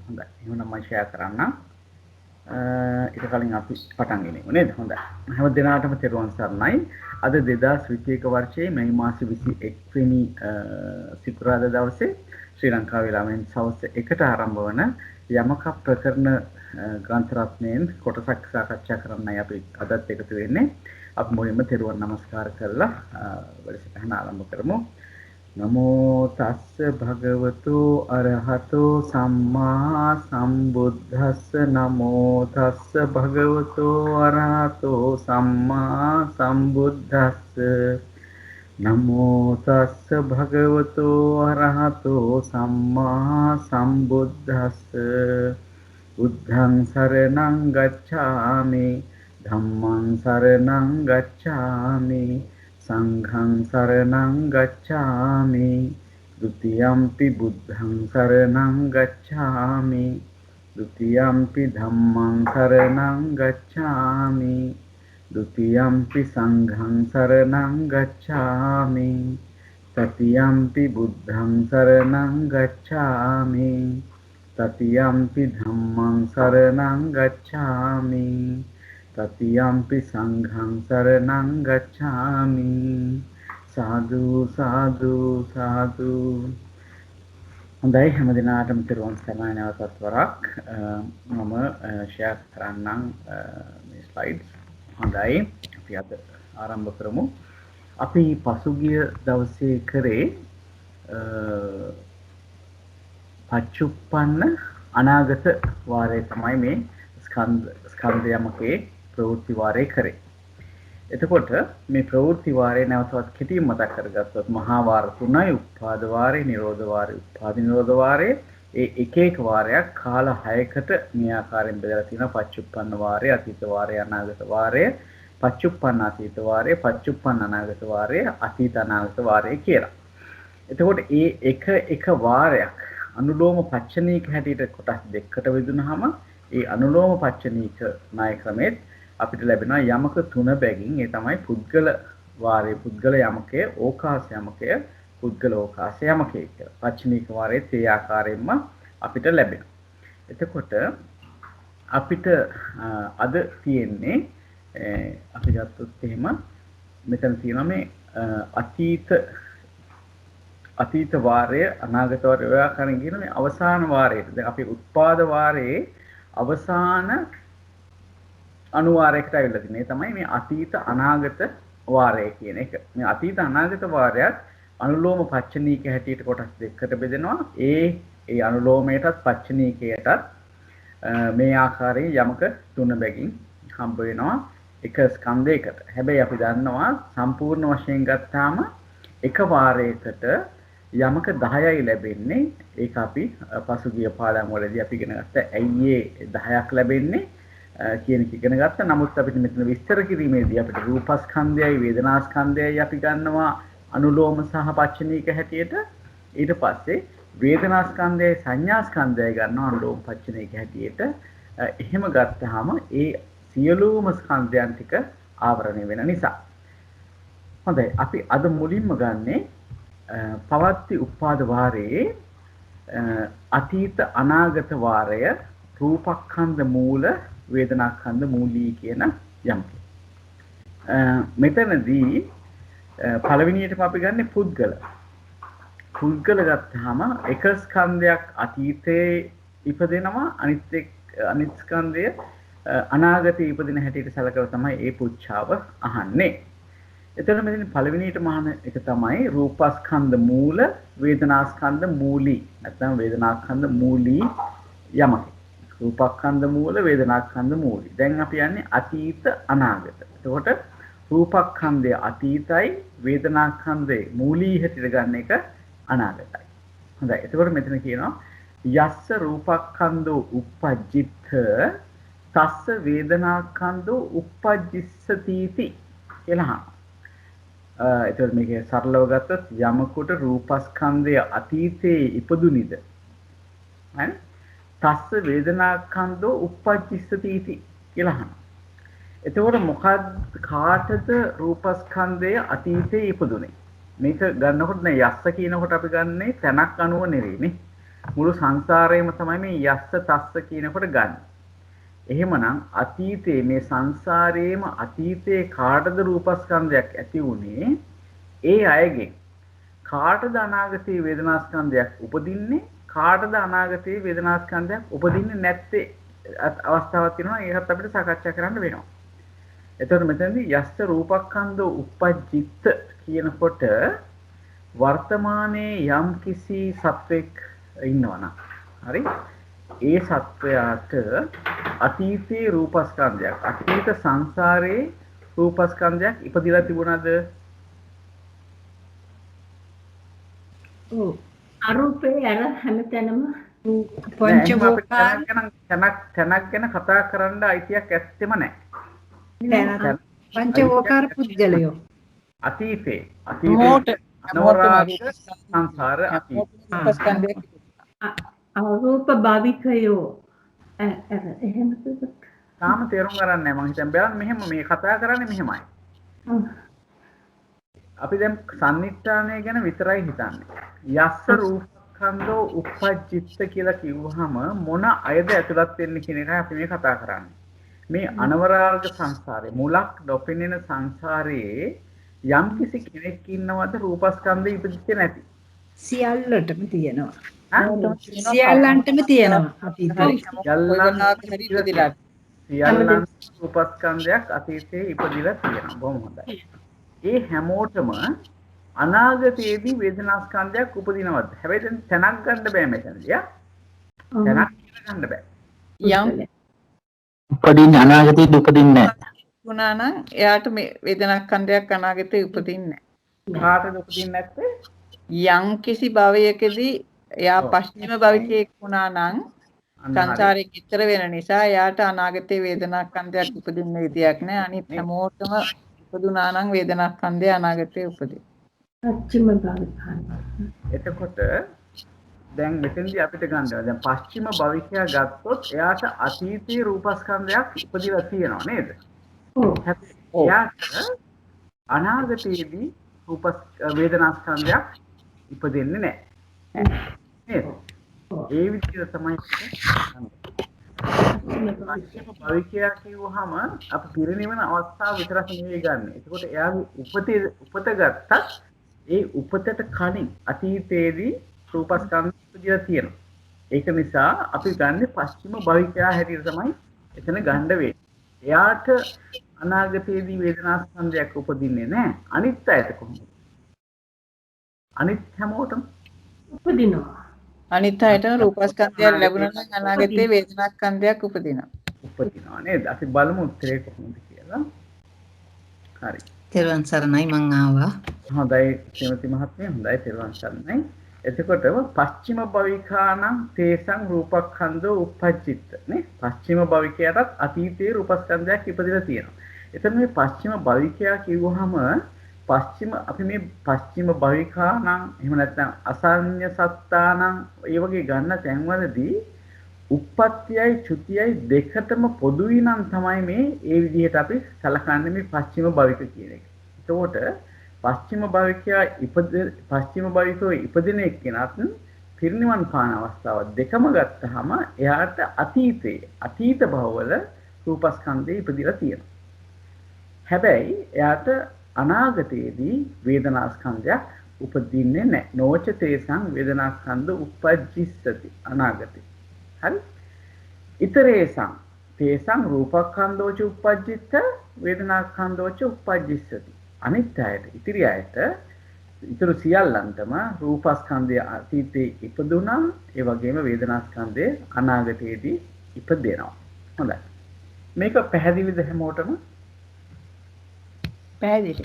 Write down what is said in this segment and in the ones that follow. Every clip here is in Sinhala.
හොඳයි. එහෙනම් මම ෂෙයා කරන්නම්. ඊට කලින් අපි පටන් ගෙනිමු නේද? හොඳයි. හැම දිනාටම තෙරුවන් සරණයි. අද 2021 වර්ෂයේ මේ මාසේ 21 වෙනි සිකුරාදා දවසේ ශ්‍රී ලංකා වේලාවෙන් සවස් 1ට ආරම්භ වන යමක ප්‍රකරණ ග්‍රන්ථ රත්නයෙන් කොටසක් සාකච්ඡා කරන්නයි අපි අදත් එකතු වෙන්නේ. අපි මුලින්ම තෙරුවන් නමස්කාර කරලා වැඩසටහන ආරම්භ කරමු. නමෝ තස්ස භගවතු අරහතෝ සම්මා සම්බුද්දස්ස නමෝ තස්ස භගවතු අරහතෝ සම්මා සම්බුද්දස්ස නමෝ තස්ස භගවතු අරහතෝ සම්මා සම්බුද්දස්ස බුද්ධං සරණං ගච්ඡාමි ධම්මං සරණං ගච්ඡාමි සංඝං සරණං ගච්ඡාමි ဒ ුතියම්පි බුද්ධං සරණං ගච්ඡාමි ဒ ුතියම්පි ධම්මං සරණං ගච්ඡාමි ဒ ුතියම්පි සංඝං සරණං ගච්ඡාමි තතියම්පි බුද්ධං සරණං ගච්ඡාමි තතියම්පි ධම්මං සරණං ගච්ඡාමි තතියම්පි සංඝං සරණං ගච්ඡාමි සාදු සාදු සාදු. හොඳයි හැම දිනාටම තෙරුවන් සරණයි. නැවතත් වරක් මම ෂෙයා කරන්නම් මේ ස්ලයිඩ්ස්. හොඳයි අපි අද ආරම්භ කරමු. අපි පසුගිය දවසේ කරේ පච්චුප්පන්න අනාගත වාරය තමයි මේ ස්කන්ධ යමකේ ප්‍රවෘත්ති වාරය කරේ. එතකොට මේ ප්‍රවෘත්ති වාරය නැවතත් කෙටියෙන් මතක් කරගත්තොත් මහා වාර 3යි උපාද වාරේ, නිරෝධ වාරේ, උපාද නිරෝධ වාරේ. ඒ එක එක වාරයක් කාල 6කට මේ ආකාරයෙන් බෙදලා තියෙනවා. පච්චුප්පන්න වාරය, අතීත වාරය, අනාගත වාරය, පච්චුප්පන්න අතීත වාරය, පච්චුප්පන්න අනාගත වාරය, අතීත අනාගත වාරය කියලා. එතකොට ඒ එක වාරයක් අනුලෝම පච්චනීක හැටියට කොටස් දෙකකට බෙදුනහම ඒ අනුලෝම පච්චනීක ණය ක්‍රමෙත් අපිට ලැබෙනවා යමක තුන බැගින්. ඒ තමයි පුද්ගල වාරයේ පුද්ගල යමකය, ඕකාස යමකය, පුද්ගල ඕකාස යමකය කියලා. පච්චනීක වාරයේත් ඒ ආකාරයෙන්ම අපිට ලැබෙනවා. එතකොට අපිට අද තියෙන්නේ අපි ගත්තොත් එහෙම මෙතන තියෙනවා මේ අතීත වාරය, අනාගත වාරය ඔය ආකාරයෙන් කියන මේ අවසාන වාරයට. දැන් අපි උත්පාද වාරයේ අවසාන අනුවාරයකට ඇවිල්ලා තියෙනවා. ඒ තමයි මේ අතීත අනාගත වාරය කියන එක. මේ අතීත අනාගත වාරයත් අනුලෝම පච්චනීක හැටියට කොටස් දෙකකට බෙදෙනවා. ඒ අනුලෝමයටත් පච්චනීකයටත් මේ ආකාරයෙන් යමක තුන බැගින් හම්බ වෙනවා එක ස්කන්ධයකට. හැබැයි අපි දන්නවා සම්පූර්ණ වශයෙන් ගත්තාම එක වාරයකට යමක 10යි ලැබෙන්නේ. ඒක අපි පසුගිය පාඩම් වලදී අපි ඉගෙන ගත්තා. ඇයි ඒ 10ක් ලැබෙන්නේ කියන එක ඉගෙන ගත්තා. නමුත් අපිට මෙතන විස්තර කිරීමේදී අපිට රූපස්කන්ධයයි වේදනාස්කන්ධයයි අපි ගන්නවා අනුලෝම සහ පච්චනීක හැටියට. ඊට පස්සේ වේදනාස්කන්ධයයි සංඥාස්කන්ධයයි ගන්නවා අනුලෝම පච්චනීක හැටියට. එහෙම ගත්තාම ඒ සියලුම ස්කන්ධයන් ටික ආවරණය වෙන නිසා. හොඳයි අපි අද මුලින්ම ගන්නේ පවත්ති උපාද වාරයේ අතීත අනාගත වාරය රූපස්කන්ධ මූල වේදනාස්කන්ධ මූලී කියන යම්කේ. මෙතනදී පළවෙනියටම අපි ගන්න පුද්ගල. පුද්ගල ගත්තාම එක ස්කන්ධයක් අතීතයේ ඉපදෙනවා අනිත් ස්කන්ධය අනාගතයේ ඉපදින හැටියට සැලකලා තමයි ඒ පුච්චාව අහන්නේ. එතන මෙතන පළවෙනියටම අහන එක තමයි රූපස්කන්ධ මූල වේදනාස්කන්ධ මූලී. නැත්නම් වේදනාස්කන්ධ මූලී යමක. රූපස්කන්ධ මූල වේදනාස්කන්ධ මූලී. දැන් අපි යන්නේ අතීත අනාගත. එතකොට රූපස්කන්ධය අතීතයි, වේදනාස්කන්ධේ මූලී හැටියට ගන්න එක අනාගතයි. හොඳයි. එතකොට මෙතන කියනවා යස්ස රූපස්කන්ධෝ uppajjitth තස්ස වේදනාස්කන්ධෝ uppajjissati කියලා. එතකොට මේක සරලව ගත්තොත් යමකට රූපස්කන්ධය අතීතයේ ඉපදුනිද හරි තස්ස වේදනාස්කන්ධෝ uppajjissati කියලා අහනවා. එතකොට මොකක්ද කාටද රූපස්කන්ධය අතීතයේ ඉපදුනේ? මේක ගන්නකොට නේ යස්ස කියනකොට අපි ගන්නේ තැනක් අනුව නෙවෙයිනේ. මුළු සංසාරේම තමයි මේ යස්ස තස්ස කියනකොට ගන්න. එහෙමනම් අතීතයේ මේ සංසාරයේම අතීතයේ කාටද රූපස්කන්ධයක් ඇති වුණේ? ඒ අයගෙන්. කාටද අනාගතයේ වේදනාස්කන්ධයක් උපදින්නේ? කාටද අනාගතයේ වේදනාස්කන්ධයක් උපදින්නේ නැත්තේ? අවස්ථාවක් තියෙනවා. ඒකත් අපිට සාකච්ඡා කරන්න වෙනවා. එතකොට මෙතනදී යස්ස රූපස්කන්ධෝ uppajjitta කියනකොට වර්තමානයේ යම් කිසි සත්වෙක් ඉන්නවනම් හරි ඒ සත්වයාට අතීතයේ රූපස්කන්ධයක් අතීත සංසාරයේ රූපස්කන්ධයක් ඉපදිලා තිබුණාද? ඔව්. අරූපේ අර හැමතැනම පංචවෝකාර තැනක් ගැන කතා කරන්න අයිතියක් ඇත්තෙම නැහැ. පංචවෝකාර පුද්ගලයෝ අතීතේ මෝට අනවරාග සංසාර අතීත අරූප භාවිකයෝ එහෙම තාම තේරුම් ගන්න නැහැ. මම හිතන්නේ බලන්න මෙහෙම මේ කතා කරන්නේ මෙහෙමයි. අපි දැන් සම්නිට්ඨානය ගැන විතරයි හිතන්නේ. යස්ස රූපස්කන්ධෝ uppajjitta කියලා කිව්වහම මොන අයද ඇතුළත් වෙන්නේ කියන එකයි අපි මේ කතා කරන්නේ. මේ අනවරාර්ග සංසාරේ මුලක් නොපෙනෙන සංසාරයේ යම් කිසි කෙනෙක් ඉන්නවද රූපස්කන්ධය ඉපදිච්ච නැති? සියල්ලටම තියෙනවා. සියල්ලන්ටම තියෙනවා. අතීතේ සියල්ලන් රූපස්කන්ධයක් අතීතයේ ඉපදිලා තියෙනවා. බොහොම හොඳයි. ඒ හැමෝටම අනාගතයේදී වේදනාස්කන්ධයක් උපදිනවද? හැබැයි දැන් තැනක් ගන්න බෑ මෙතනදී. තැනක් ගන්න බෑ. යම් උපදින්නේ අනාගතයේ උපදින්නේ නැහැ. වුණා නම් එයාට මේ වේදනාස්කන්ධයක් අනාගතේ උපදින්නේ නැහැ. කාටද උපදින්නේ නැත්තේ? යම් කිසි භවයකදී එයා පස්චිම භවිකයෙක් වුණා නම් සංසාරේ කිතර වෙන නිසා එයාට අනාගතේ වේදනාස්කන්ධයක් උපදින්න විදියක් නැහැ. අනිත් හැමෝටම උපදුනා නම් වේදනාස්කන්ධය අනාගතේ උපදින. පස්චිම භවිකයන්. එතකොට දැන් මෙතෙන්දී අපිට ගන්න දැන් පස්චිම භවිකයා ගත්තොත් එයාට අතීතයේ රූපස්කන්ධයක් ඉපදිලා තියෙනවා නේද? ඔව්. එයාට අනාගතයේදී වේදනාස්කන්ධයක් ඉපදෙන්නේ නැහැ. නේද? ඒ විදිහට තමයි පස්චිම භවිකයා කිව්වහම අපි පිරිනිවන අවස්ථාව විතරක් නෙවෙයි ගන්න. එතකොට එයාගේ උපත ගත්තත් ඒ උපතට කලින් අතීතයේදී රූපස්කන්ධ ඉපදිලා තියෙනවා. ඒක නිසා අපි ගන්න පස්චිම භවිකයා හැටියට තමයි එතන ගන්න වෙන්නේ. එයාට අනාගතයේදී වේදනාස්කන්ධයක් උපදින්නේ නැහැ. අනිත් අයට කොහොමද? අනිත් හැමෝටම උපදිනවා. අනිත් අයට රූපස්කන්ධයක් ලැබුණා නම් අනාගතේ වේදනාස්කන්ධයක් උපදිනවා. උපදිනවා නේද? අපි බලමු උත්තරේ කොහොමද කියලා. හරි. තෙරුවන් සරණයි මං ආවා. හොඳයි ශ්‍රීමති මහත්මිය හොඳයි තෙරුවන් සරණයි. එතකොට පස්චිම භවිකානම් තේසං රූපස්කන්ධෝ uppajjitta නේ පස්චිම භවිකයටත් අතීතයේ රූපස්කන්ධයක් ඉපදලා තියෙනවා. එතන මේ පස්චිම භවිකයා කිව්වහම අපි මේ පස්චිම භවිකානම් එහෙම නැත්නම් අසඤ්ඤ සත්තානම් ඒ වගේ ගන්න තැන්වලදී උප්පත්තියයි චුතියයි දෙකටම පොදුයි නම් තමයි මේ ඒ විදිහට අපි සලකන්නේ මේ පස්චිම භවික කියන එක. එතකොට පස්චිම භවිකෝ ඉපදින එක්කෙනත් පිරිනිවන් පාන අවස්ථාව දෙකම ගත්තාම එයාට අතීත භවවල රූපස්කන්ධය ඉපදිලා තියෙනවා. හැබැයි එයාට අනාගතයේදී වේදනාස්කන්ධයක් උපදින්නේ නැහැ. නොච තේසං වේදනාස්කන්ධ uppajjissati අනාගතේ. හරි? ඊතරේසං තේසං රූපස්කන්ධෝච uppajjitta වේදනාස්කන්ධෝච uppajjissati. අනිත් අයට ඉතිරි අයට ඉතුරු සියල්ලන්ටම රූපස්කන්ධය අතීතයේ ඉපදුනා ඒ වගේම වේදනාස්කන්ධය අනාගතයේදී ඉපදෙනවා. හොඳයි. මේක පැහැදිලිද හැමෝටම? පැහැදිලි.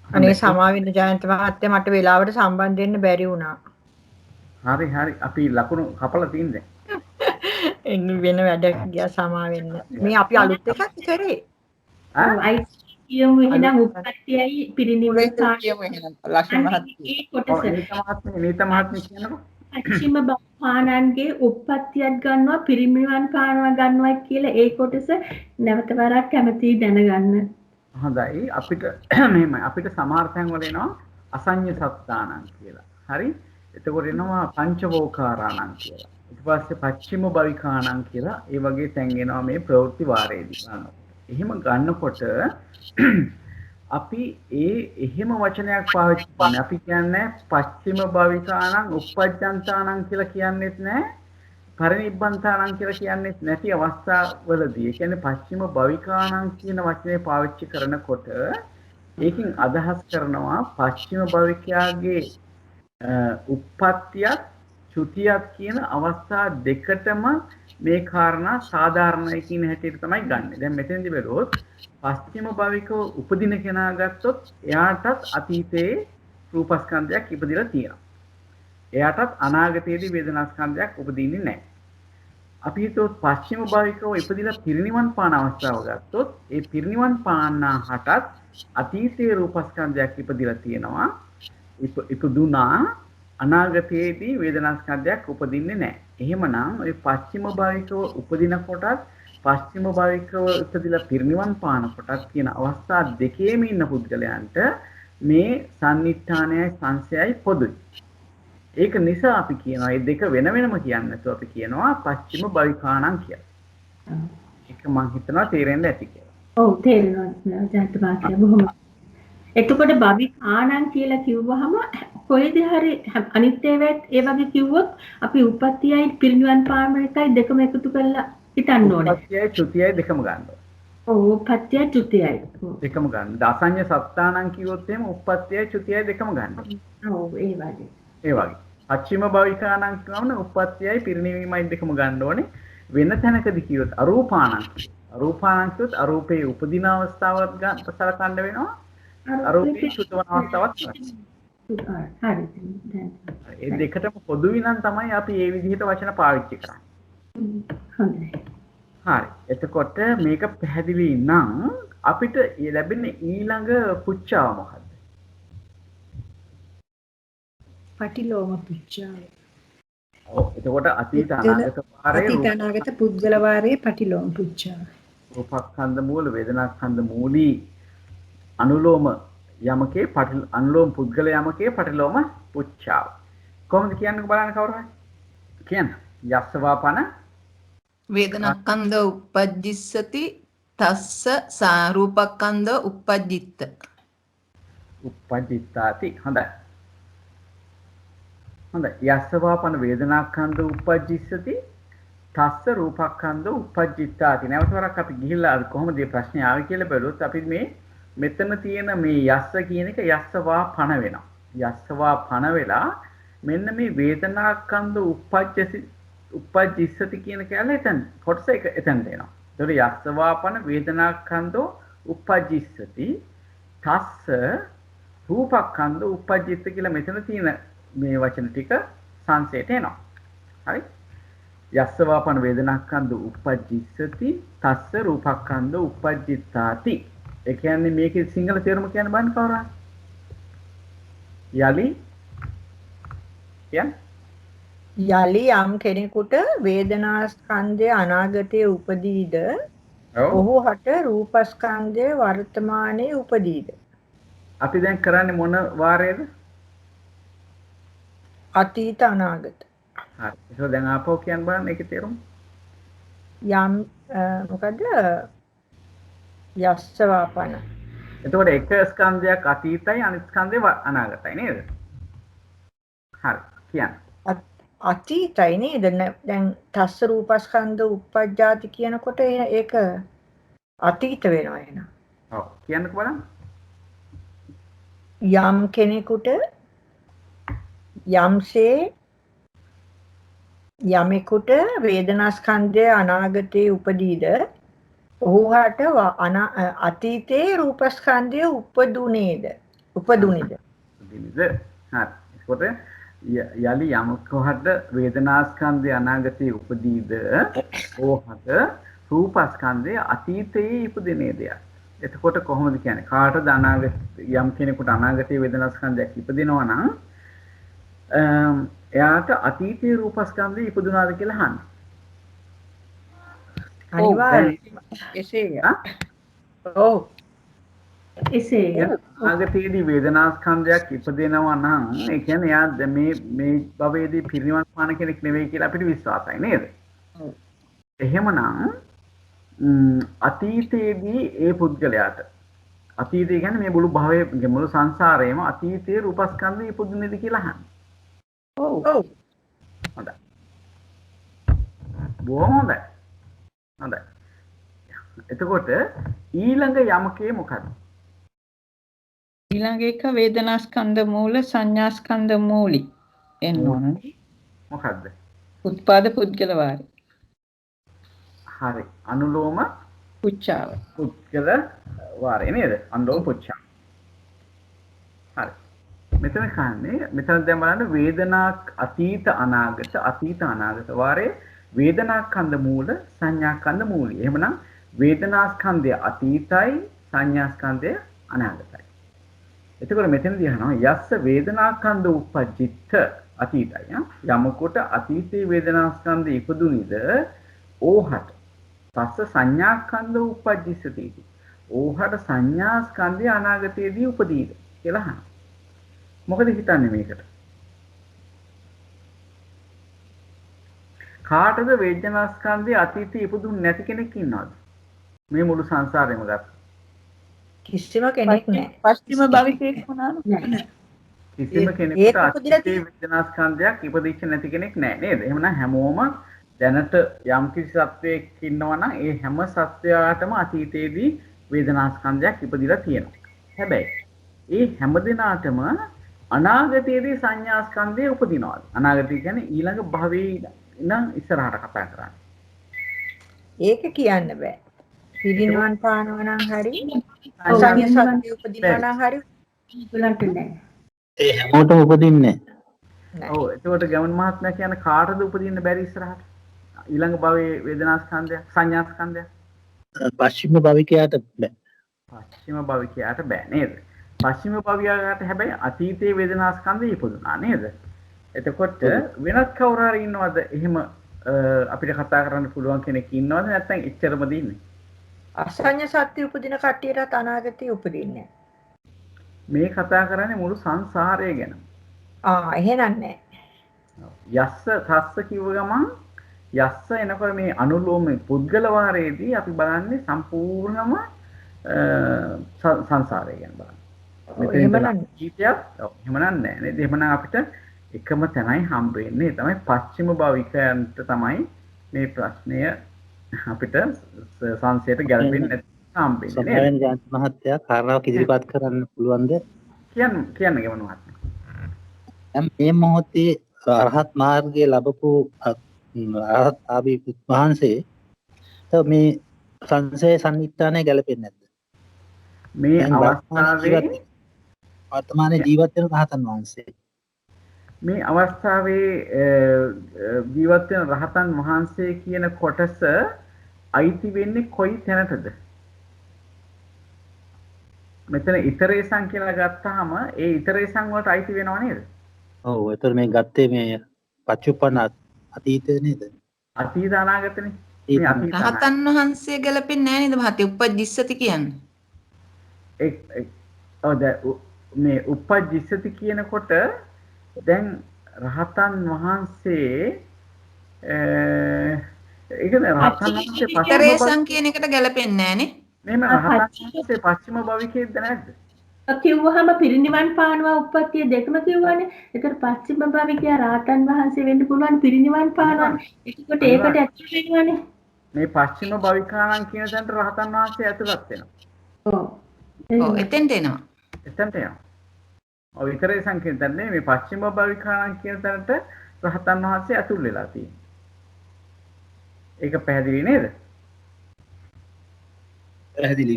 අනේ සමාවෙන්න ජයන්ත මහත්තයා මට වෙලාවට සම්බන්ධ වෙන්න බැරි වුණා. හරි අපි ලකුණු කපලා තින්නේ. එන්න වෙන වැඩ ගියා සමාවෙන්න. මේ අපි අලුත් එකක් කරේ. කියමු එහෙනම් උප්පත්තියයි පිරිනිවන් කියමු එහෙනම් ලක්ෂ්මී මහත්මිය. ඒ කොටස නීත මහත්මිය කියනකො පස්චිම භවකානන්ගේ උප්පත්තියක් ගන්නවා පිරිනිවන් පානවා ගන්නවා කියලා ඒ කොටස නැවත වරක් කැමති දැනගන්න. හොඳයි අපිට මෙහෙමයි අපිට සමහර තැන් වල එනවා අසඤ්ඤ සත්තානං කියලා. හරි? එතකොට එනවා පංචවෝකාරාණං කියලා. ඊට පස්සේ පච්චිම භවිකාණං කියලා ඒ වගේ තැන් එනවා මේ ප්‍රවෘත්ති වාරයේදී ගන්නකොට. එහෙම ගන්නකොට අපි එහෙම වචනයක් පාවිච්චි කරන්නේ. අපි කියන්නේ පච්චිම භවිකාණං uppajjantānaං කියලා කියන්නේත් නැහැ. පරිනිබ්බන්තාණං කියලා කියන්නේත් නැති අවස්ථාවලදී. ඒ කියන්නේ පච්චිම භවිකාණං කියන වචනේ පාවිච්චි කරනකොට ඒකෙන් අදහස් කරනවා පච්චිම භවිකයාගේ උප්පත්තියත් චුතියත් කියන අවස්ථා දෙකටම මේ කාරණා සාධාරණයි කියන හැටියට තමයි ගන්නෙ. දැන් මෙතෙන්දි බැලුවොත් පස්චිම භවිකව උපදින කෙනා ගත්තොත් එයාටත් අතීතයේ රූපස්කන්ධයක් ඉපදිලා තියෙනවා. එයාටත් අනාගතයේදී වේදනාස්කන්ධයක් උපදින්නේ නැහැ. අපි හිතුවොත් පස්චිම භවිකව ඉපදිලා පිරිනිවන් පාන අවස්ථාව ගත්තොත් ඒ පිරිනිවන් පාන්නා හටත් අතීතයේ රූපස්කන්ධයක් ඉපදිලා තියෙනවා. ඉපදුනා අනාගතයේදී වේදනාස්කන්ධයක් උපදින්නේ නැහැ. එහෙමනම් ওই පස්චිම භවිකව උපදින කොටත් පස්චිම භවිකව ඉපදිලා පිරිනිවන් පාන කොටත් කියන අවස්ථා දෙකේම ඉන්න පුද්ගලයන්ට මේ සම්නිත්ථානයයි සංසයයි පොදුයි. ඒක නිසා අපි කියනවා මේ දෙක වෙන වෙනම කියන්නේ නැතුව අපි කියනවා පස්චිම භවිකාණං කියලා. ඒක මම හිතනවා තේරෙන්න ඇති කියලා. ඔව් තේරෙනවා ජාත වාක්‍ය බොහොම. එතකොට භවිකාණං කියලා කිව්වහම කොයිද හරි අනිත් ඒවාත් ඒ වගේ කිව්වොත් අපි උපත්තියයි පිරිනිවන් පාන එකයි දෙකම එකතු කරලා හිතන්න ඕනේ. උපත්තියයි චුතියයි දෙකම ගන්න ඕනේ. ඔව් උපත්තියයි චුතියයි. දෙකම ගන්න. දසඤ්ඤ සත්තානං කිව්වොත් එහෙම උපත්තියයි චුතියයි දෙකම ගන්න. ඔව් ඒ වගේ. ඒ වගේ. පච්චිම භවිකාණං කියවන උපත්තියයි පිරිනිවීමයි දෙකම ගන්න ඕනේ. වෙන තැනකදී කිව්වොත් අරූපාණං. අරූපාණං කිව්වොත් අරූපේ උපදින අවස්ථාවත් සලකන්න වෙනවා. අරූපේ චුතවන අවස්ථාවත් හරි. ඒ දෙකටම පොදුයි නම් තමයි අපි මේ විදිහට වචන පාවිච්චි කරන්නේ. හොඳයි. හරි. එතකොට මේක පැහැදිලි නම් අපිට ලැබෙන ඊළඟ පුච්චාව මොකක්ද? පටිලෝම පුච්චාව. ඔව්. එතකොට අතීත අනාගත වාරයේ අතීත අනාගත පුද්ගල වාරයේ පටිලෝම පුච්චාව. රූපස්කන්ධ මූල වේදනාස්කන්ධ මූලී අනුලෝම යමකේ අනුලෝම පුද්ගල යමකේ පටිලෝම පුච්චාව. කොහොමද කියන්නේ බලන්න කවුරු හරි? කියන්න. යස්සවාපන වේදනක්ඛන්ධ uppajjissati tassa sarupakkhanda uppajjitta. uppajjittati. හොඳයි. හොඳයි. යස්සවාපන වේදනාස්කන්ධ uppajjissati තස්ස රූපස්කන්ධ uppajjittati. නැවතවරක් අපි ගිහිල්ලා කොහොමද මේ ප්‍රශ්නේ ආවේ කියලා බැලුවොත් අපි මෙතන තියෙන මේ යස්ස කියන එක යස්සවා පණ වෙනවා. යස්සවා පණ වෙලා මෙන්න මේ වේදනාස්කන්ධ uppajjissati කියන කැලේ එතන කොටස එක එතන දෙනවා. ඒතකොට යස්සවා පණ වේදනාස්කන්ධ uppajjissati තස්ස රූපස්කන්ධ uppajjitta කියලා මෙතන තියෙන මේ වචන ටික සංසයට එනවා. හරි? යස්සවා පණ වේදනාස්කන්ධ uppajjissati තස්ස රූපස්කන්ධ uppajjittati. ඒ කියන්නේ මේකේ සිංහල තේරුම කියන්න බලන්න කවුරු හරි. යලි යලි යම් කෙනෙකුට වේදනාස්කන්ධය අනාගතයේ උපදීද ඔහු හට රූපස්කන්ධය වර්තමානයේ උපදීද? අපි දැන් කරන්නේ මොන වාරයේද? අතීත අනාගත. හරි. ඒක දැන් ආපහු කියන්න බලන්න ඒකේ තේරුම. යම් මොකද යස්සවාපන. එතකොට එක ස්කන්ධයක් අතීතයි අනිත් ස්කන්ධය අනාගතයි නේද? හරි. කියන්න. අතීතයි නේද? දැන් තස්ස රූපස්කන්ධ uppajjati කියනකොට ඒක අතීත වෙනවා එහෙනම්. ඔව්. කියන්නකෝ බලන්න. යම් කෙනෙකුට යම්සේ යමෙකුට වේදනාස්කන්ධය අනාගතයේ උපදීද ඔහුට අතීතයේ රූපස්කන්ධය උපදුනේද? හරි. ඒකට යලි යමකට වේදනාස්කන්ධය අනාගතයේ උපදීද ඕහට රූපස්කන්ධය අතීතයේ ඉපදෙනේද? එතකොට කොහොමද කියන්නේ? කාටද අනාගත යම් කෙනෙකුට අනාගතයේ වේදනාස්කන්ධයක් ඉපදිනවා නම් එයාට අතීතයේ රූපස්කන්ධය ඉපදුනාද කියලා අහන්න. අනිවාර්යයෙන් එසේ ඔව් එසේ අනාගතයේදී වේදනා ස්කන්ධයක් ඉපදෙනවා නම් ඒ කියන්නේ යා මේ භවයේදී පිරිනිවන් පාන කෙනෙක් නෙවෙයි කියලා අපිට විශ්වාසයි නේද? එහෙමනම් අතීතයේදී ඒ පුද්ගලයාට අතීතය කියන්නේ මේ මුළු භවයේ මුළු සංසාරයේම අතීතයේ රූපස්කන්ධය ඉපදුනේද කියලා අහන්නේ. ඔව්. හොඳයි. බොහොම හොඳයි. හොඳයි. එතකොට ඊළඟ යමකේ මොකක්ද? ඊළඟ එක වේදනා ස්කන්ධ මූල සංඥා ස්කන්ධ මූලි එන්න ඕනනේ. මොකක්ද? උත්පාද පුද්ගල වාරි. හරි. අනුලෝම පුච්චාව. පුද්ගල වාරය නේද? අනුලෝම පුච්චාව. හරි. මෙතන කන්නේ මෙතන දැන් බලන්න වේදනා අතීත අනාගත වාරයේ වේදනා ස්කන්ධ මූල සංඥා ස්කන්ධ මූලයි. එහෙමනම් වේදනා ස්කන්ධය අතීතයි සංඥා ස්කන්ධය අනාගතයි. එතකොට මෙතනදී අහනවා යස්ස වේදනා ස්කන්ධ උපජ්ජිත අතීතයි. යමකොට අතීතයේ වේදනා ස්කන්ධය ඉපදුනිද ඕහට පස්ස සංඥා ස්කන්ධ උපජ්ජිසති. ඕහට සංඥා ස්කන්ධය අනාගතයේදී උපදීද කියලා අහනවා. මොකද හිතන්නේ මේකට? කාටද වේදනා ස්කන්ධය අතීතයේ ඉපදුන්නේ නැති කෙනෙක් ඉන්නවද? මේ මුළු සංසාරෙම ගත්තා. කිසිම කෙනෙක් නැහැ. පස්චිම භවිකයෙක් වුණාම කිසිම කෙනෙකුට අතීතයේ වේදනා ස්කන්ධයක් ඉපදිච්ච නැති කෙනෙක් නැහැ නේද? එහෙමනම් හැමෝම දැනට යම් කිසි සත්වයක් ඉන්නවා නම් ඒ හැම සත්වයාටම අතීතයේදී වේදනා ස්කන්ධයක් ඉපදිලා තියෙනවා. හැබැයි ඒ හැම දිනාටම අනාගතයේදී සංඥා ස්කන්ධය උපදිනවා. අනාගතය කියන්නේ ඊළඟ භවයේ ඉඳන් ඉස්සරහට කතා කරන්නේ. ඒක කියන්න බෑ. පිරිනිවන් පානවා නම් හරි සංඥා සත්‍ය උපදිනවා නම් හරි ඒගොල්ලන්ට නෑ. ඒ හැමෝටම උපදින්නේ ඔව් ඒකට ගමන් මහත්මයා කියන කාටද උපදින්න බැරි ඉස්සරහට? ඊළඟ භවයේ වේදනා ස්කන්ධය සංඥා ස්කන්ධය පස්චිම භවිකයාට බෑ. පස්චිම භවිකයාට බෑ නේද? පස්චිම භවිකයාට හැබැයි අතීතයේ වේදනා ස්කන්ධය ඉපදුනා නේද? එතකොට වෙනත් කවුරු හරි ඉන්නවද එහෙම අපිට කතා කරන්න පුළුවන් කෙනෙක් ඉන්නවද නැත්නම් එච්චරම දින්නේ? අසඤ්ඤ සත්‍ය උපදින කට්ටියටත් අනාගතේ උපදින්නේ මේ කතා කරන්නේ මුළු සංසාරය ගැන. එහෙනම් නෑ. යස්ස තස්ස කිව්ව ගමන් යස්ස එනකොට මේ අනුලෝම පුද්ගල වාරයේදී අපි බලන්නේ සම්පූර්ණම සංසාරය ගැන බලන්න. එහෙමනම් එහෙමනම් නෑ නේද? එහෙමනම් අපිට එකම තැනයි හම්බ වෙන්නේ. තමයි පස්චිම භවිකයන්ට තමයි මේ ප්‍රශ්නය අපිට සංසයට ගැලපෙන්නේ නැති හම්බ වෙන්නේ. සම්මාන ජාන්ත මහත්තයා කාරණාවක් ඉදිරිපත් කරන්න පුළුවන්ද? කියන්න ගමන් මහත්මයා. දැන් මේ මොහොතේ අරහත් මාර්ගයේ ලැබපු අරහත් ආභි වහන්සේ මේ සංසය සම්නිත්‍යානය ගැලපෙන්නේ නැද්ද? මේ අවස්ථාවේ වර්තමානයේ ජීවත් වෙන රහතන් වහන්සේ මේ අවස්ථාවේ ජීවත් වෙන රහතන් වහන්සේ කියන කොටස අයිති වෙන්නේ කොයි තැනටද? මෙතන ඊතරේසං කියලා ගත්තාම ඒ ඊතරේසං වලට අයිති වෙනව නේද? ඔව් ඒතර මේ ගත්තේ මේ පච්චුප්පන්න අතීතේ නේද? අතීත අනාගතනේ. මේ රහතන් වහන්සේ ගැලපෙන්නේ නැහැ නේද මහත්තයා? උපජ්ජිස්සති කියන්නේ. මේ උපජ්ජිස්සති කියනකොට දැන් රහතන් වහන්සේ ඒකද රහතන් වහන්සේ ඊතරේසං කියන එකට ගැලපෙන්නේ නැහනේ. මේ රහතන් වහන්සේ පස්චිම භවිකයේද නැද්ද? කිව්වහම පිරිනිවන් පානවා උප්පත්තිය දෙකම කිව්වනේ. ඒතර පස්චිම භවිකයා රහතන් වහන්සේ වෙන්න පුළුවන් පිරිනිවන් පානවා. ඒකට ඒකට ඇතුළත් වෙනවනේ. මේ පස්චිම භවිකාණන් කියන තැනට රහතන් වහන්සේ ඇතුළත් වෙනවා. ඔව් එතෙන්ට එනවා. එතනට යනවා. ඔව් ඊතරේ සංකේතයෙන් මේ පස්චිම භවිකාණන් කියන තැනට රහතන් වහන්සේ ඇතුල් වෙලා තියෙනවා. ඒක පැහැදිලි නේද? පැහැදිලි.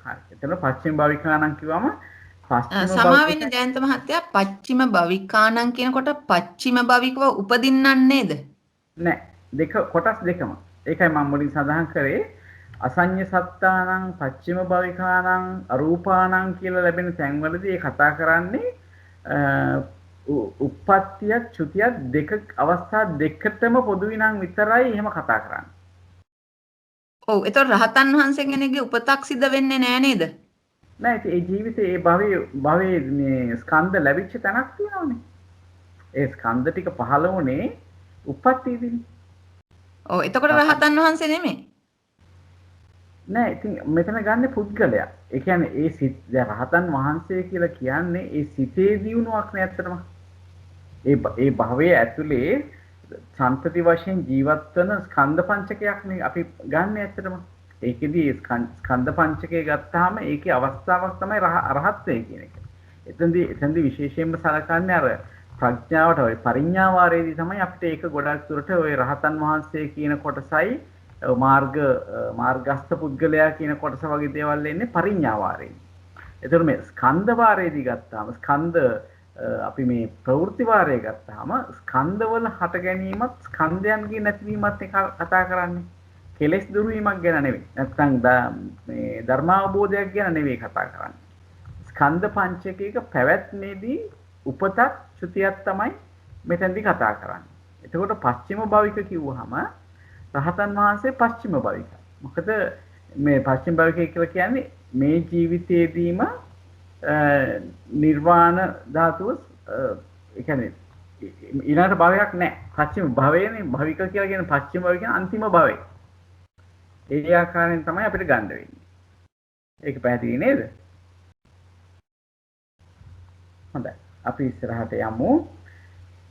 හරි. එතන පස්චිම භවිකාණන් කිව්වම සමා වෙන්න ජයන්ත මහත්තයා පච්චිම භවිකාණන් කියනකොට පච්චිම භවිකව උපදින්නන් නේද? නෑ. දෙක කොටස් දෙකම. ඒකයි මම මුලින් සඳහන් කරේ අසඤ්ඤ සත්තානං පච්චිම භවිකානං අරූපානං කියලා ලැබෙන තැන්වලදී ඒ කතා කරන්නේ උප්පත්තියක් චුතියක් දෙක අවස්ථා දෙකටම පොදුයි නම් විතරයි එහෙම කතා කරන්නේ. ඔව් එතකොට රහතන් වහන්සේ කෙනෙක්ගේ උපතක් සිද්ධ වෙන්නේ නෑ නේද? නෑ ඒ ජීවිතේ ඒ භවයේ මේ ස්කන්ධ ලැබිච්ච තැනක් තියෙනවනේ. ඒ ස්කන්ධ ටික පහළ වුණේ උප්පත්තියේදී. ඔව් එතකොට රහතන් වහන්සේ නෙමෙයි. නෑ ඉතින් මෙතන ගන්න පුද්ගලයා. ඒ කියන්නේ ඒ සිත් දැන් රහතන් වහන්සේ කියලා කියන්නේ ඒ සිතේ දියුණුවක් නේ ඇත්තටම. ඒ භවයේ ඇතුලේ සම්පති වශයෙන් ජීවත් වෙන ස්කන්ධ පංචකයක් නේ අපි ගන්න ඇත්තටම. ඒකෙදි ස්කන්ධ පංචකය ගත්තාම ඒකේ අවස්ථාවක් තමයි රහත්ත්වය කියන එක. එතෙන්දී විශේෂයෙන්ම සලකන්නේ අර ප්‍රඥාවට ඔය පරිඥාවාරයේදී තමයි අපිට ඒක ගොඩක් දුරට ඔය රහතන් වහන්සේ කියන කොටසයි මාර්ගස්ත පුද්ගලයා කියන කොටස වගේ දේවල් එන්නේ පරිඥාවාරයෙන්. ඒතර මේ ස්කන්ධ වාරයේදී ගත්තාම අපි මේ ප්‍රවෘත්ති වාරයේ ගත්තාම ස්කන්ධවල හට ගැනීමත් ස්කන්ධයන්ගේ නැතිවීමත් එක කතා කරන්නේ. කෙලෙස් දුරු වීමක් ගැන නෙවෙයි. නැත්නම් මේ ධර්මාවබෝධයක් ගැන නෙවෙයි කතා කරන්නේ. ස්කන්ධ පංචකයක පැවැත්මේදී උපතක් චුතියක් තමයි මෙතෙන්දී කතා කරන්නේ. එතකොට පස්චිම භවික කිව්වහම රහතන් වහන්සේ පස්චිම භවික. මොකද මේ පස්චිම භවික කියලා කියන්නේ මේ ජීවිතයේදීම නිර්වාණ ධාතුව ඒ කියන්නේ ඊළඟ භවයක් නැහැ. පස්චිම භවයනේ භවික කියලා කියන පස්චිම භවය කියන්නේ අන්තිම භවය. ඒ ආකාරයෙන් තමයි අපිට ගන්න වෙන්නේ. ඒක පැහැදිලි නේද? හොඳයි. අපි ඉස්සරහට යමු.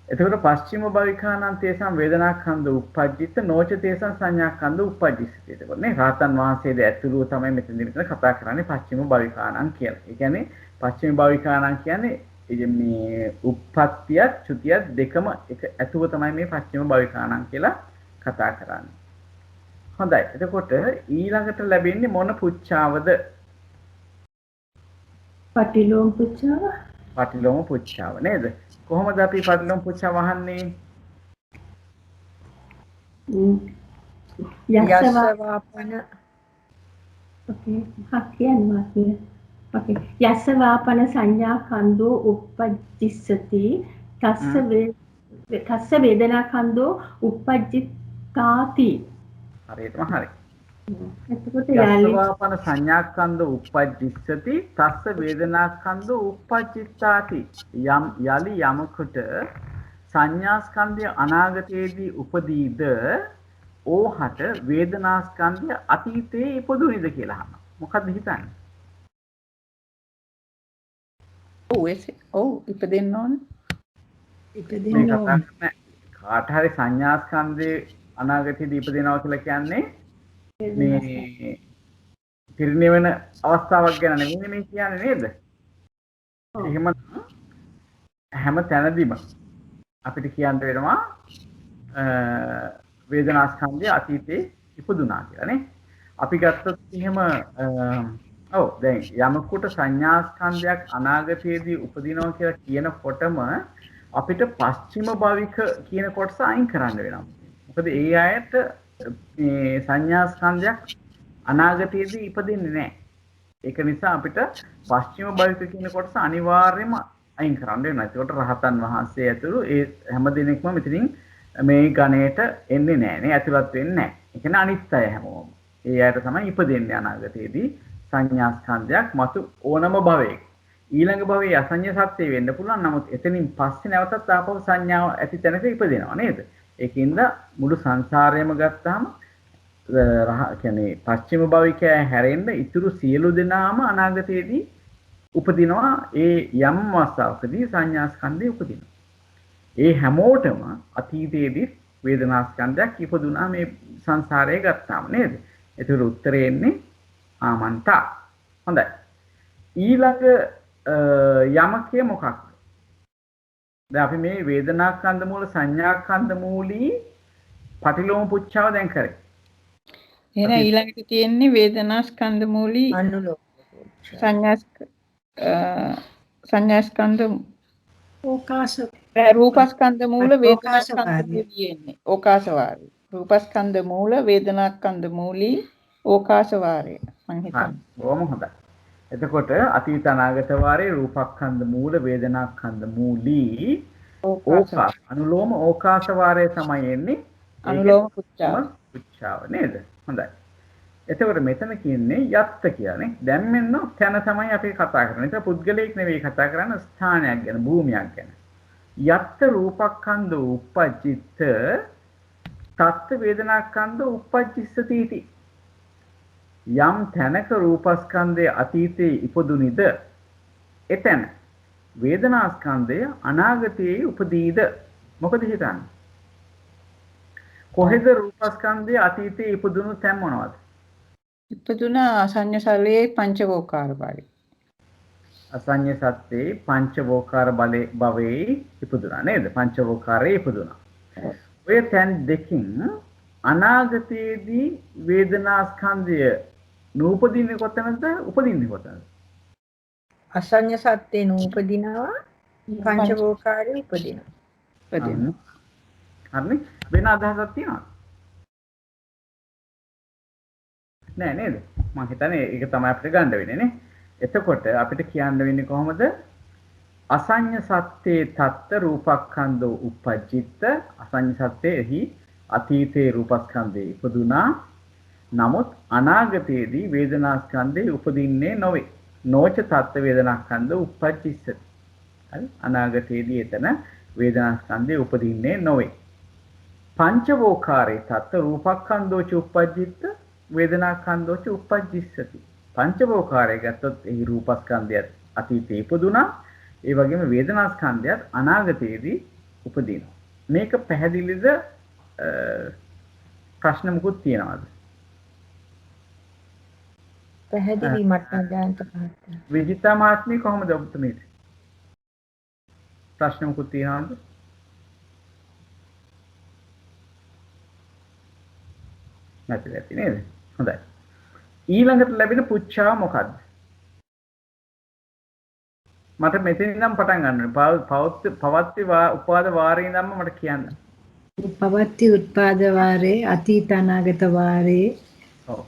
එතකොට පස්චිම භවිකානං තේසං වේදනාඛන්ද උප්පජ්ජිත නොච තේසං සංඥාඛන්ද උප්පජ්ජිත. එතකොට නේ රහතන් වහන්සේද ඇතුළු තමයි මෙතන කතා කරන්නේ පස්චිම භවිකානං කියලා. ඒ කියන්නේ පස්චිම භවිකානං කියන්නේ මේ උප්පත්තියත් චුතියත් දෙකම එක ඇතුව තමයි මේ පස්චිම භවිකානං කියලා කතා කරන්නේ. හොඳයි. එතකොට ඊළඟට ලැබෙන්නේ මොන පුච්චාවද? පටිලෝම පුච්චාව. පටිලෝම පුච්චාව නේද? කොහොමද අපි පටිලෝම පුච්චාව වහන්නේ? යස්සවාපන යස්සවාපන සංඥා කන්දෝ උප්පජ්ජිස්සති තස්ස වේදනා කන්දෝ උප්පජ්ජිතාති. හරියටම හරි. එතකොට යස්සවාපන සංඥාස්කන්ධ උප්පජ්ජිස්සති තස්ස වේදනාස්කන්ධ උප්පජ්ජිතාති. යලි යමකට සංඥාස්කන්ධය අනාගතයේදී උපදීද ඕහට වේදනාස්කන්ධය අතීතයේ ඉපදුනේද කියලා අහනවා. මොකද්ද හිතන්නේ? ඔව් ඉපදෙන්න ඕන. ඉපදෙන්න ඕන. කාට හරි සංඥාස්කන්ධයේ අනාගතයේදී ඉපදෙනවා කියලා කියන්නේ මේ පිරිනිවෙන අවස්ථාවක් ගැන නෙමෙයි මේ කියන්නේ නේද? එහෙම හැම තැනදීම අපිට කියන්න වෙනවා වේදනාස්කන්ධය අතීතේ ඉපදුනා කියලා නේ. අපි ගත්තොත් එහෙම දැන් යමකට සංඥාස්කන්ධයක් අනාගතයේදී උපදිනවා කියලා කියනකොටම අපිට පස්චිම භවික කියන කොටස අයින් කරන්න වෙනවා. මොකද ඒ අයට මේ සංඥාස්කන්ධයක් අනාගතයේදී ඉපදින්නේ නැහැ. ඒක නිසා අපිට පස්චිම භවික කියන කොටස අනිවාර්යයෙන්ම අයින් කරන්න වෙනවා. ඒකට රහතන් වහන්සේ ඇතුළු ඒ හැම දිනෙකම මෙතනින් මේ ගණයට එන්නේ නැහැ නේ, ඇතුළත් වෙන්නේ නැහැ. ඒ කියන්නේ අනිත් අය හැමෝම. ඒ අයට තමයි ඉපදෙන්නේ අනාගතයේදී සංඥාස්කන්ධයක් මතු ඕනම භවයක. ඊළඟ භවයේ අසඤ්ඤ සත්‍ය වෙන්න පුළුවන්. නමුත් එතනින් පස්සේ නැවතත් ආපහු සංඥාව ඇති තැනක ඉපදෙනවා නේද? ඒකින්ද මුළු සංසාරයම ගත්තාම කියන්නේ පස්චිම භවිකය හැරෙන්න ඉතුරු සියලු දෙනාම අනාගතයේදී උපදිනවා. ඒ යම් අවස්ථාවකදී සංඥාස්කන්ධය උපදිනවා. ඒ හැමෝටම අතීතයේදී වේදනාස්කන්ධයක් ඉපදුනා මේ සංසාරයේ ගත්තාම නේද? ඒතර උත්තරේ එන්නේ ආමන්තා. හොඳයි. ඊළඟ යමකය මොකක්ද? දැන් අපි මේ වේදනාස්කන්ධ මූල සංඥාස්කන්ධ මූලී පටිලෝම පුච්චාව දැන් කරේ. එහෙනම් ඊළඟට තියෙන්නේ වේදනාස්කන්ධ මූලී අනුලෝම සංඥාස්කන්ධ ඕකාස රූපස්කන්ධ මූල වේදනාස්කන්ධ මූලී එන්නේ. ඕකාස වාරය. රූපස්කන්ධ මූල වේදනාස්කන්ධ මූලී ඕකාස වාරය. මං හිතන්නේ. බොහොම හොඳයි. එතකොට අතීත අනාගත වාරේ රූපස්කන්ධ මූල වේදනාස්කන්ධ මූලී ඕකාස අනුලෝම ඕකාස වාරය තමයි එන්නේ. අනුලෝම පුච්චාව නේද? හොඳයි. එතකොට මෙතන කියන්නේ යත්ත කියන්නේ. දැන් මෙන්න තැන තමයි අපි කතා කරන්නේ. ඒක පුද්ගලයෙක් නෙවෙයි කතා කරන්නේ ස්ථානයක් ගැන, භූමියක් ගැන. යත්ත රූපක්ඛන්‍ද උප්පජ්ජිත තත්ත්ව වේදනාක්ඛන්‍ද උප්පජ්ජිස්සති इति. යම් තැනක රූපස්කන්ධයේ අතීතයේ ඉපදුනිද එතන වේදනාස්කන්ධය අනාගතයේ උපදීද? මොකද හිතන්නේ? කොහෙද රූපස්කන්ධයේ අතීතයේ ඉපදුණු තැන් මොනවද? ඉපදුන අසඤ්ඤ සලයේ පංචවෝකාර භාවය. අසඤ්ඤ සත්‍යේ පංචවෝකාර භවයේ ඉපදුණා නේද? පංචවෝකාරයේ ඉපදුණා. ඔය තැන් දෙකින් අනාගතයේදී වේදනාස්කන්ධය නූපදින්නේ කොතනද? උපදින්නේ කොතනද? අසඤ්ඤ සත්‍යේ නූපදිනවා පංචවෝකාරේ උපදිනවා. උපදින. හරිනේ? වෙන අදහසක් තියෙනවද? නෑ නේද? මම හිතන්නේ ඒක තමයි අපිට ගන්න වෙන්නේ නේ. එතකොට අපිට කියන්න වෙන්නේ කොහොමද? අසඤ්ඤ සත්‍යේ තත්ත රූපක්ඛන්‍දෝ උප්පජ්ජිත. අසඤ්ඤ සත්‍යෙහි අතීතේ රූපස්කන්ධේ ඉපදුනා. නමුත් අනාගතයේදී වේදනාස්කන්ධේ උපදින්නේ නොවේ. නොච තත්ත්ව වේදනාස්කන්ධ උප්පජ්ජිස්සති. හරි? අනාගතයේදී එතන වේදනාස්කන්ධේ උපදින්නේ නොවේ. පංචවෝකාරේ තත්ත්ව රූපක්ඛන්‍දෝච උප්පජ්ජිත වේදනාස්කන්ධෝච උප්පජ්ජිස්සති. පංචවෝකාරය ගත්තොත් එහි රූපස්කන්ධයත් අතීතේ ඉපදුනා. ඒ වගේම වේදනාස්කන්ධයත් අනාගතයේදී උපදිනවා. මේක පැහැදිලිද? ප්‍රශ්න මුකුත් තියනවද? පැහැදිලි මට ජයන්ත මහත්තයා. විජිතා මහත්මිය කොහොමද ඔබතුමීට? ප්‍රශ්න මුකුත් තියනවද? නැති නේද? හොඳයි. ඊළඟට ලැබෙන පුච්චාව මොකද්ද? මට මෙතනින් නම් පටන් ගන්න ඕනේ. පවත්ති උපාද වාරේ ඉඳන්ම මට කියන්න. පවත්ති උත්පාද වාරේ අතීත අනාගත වාරේ ඔව්.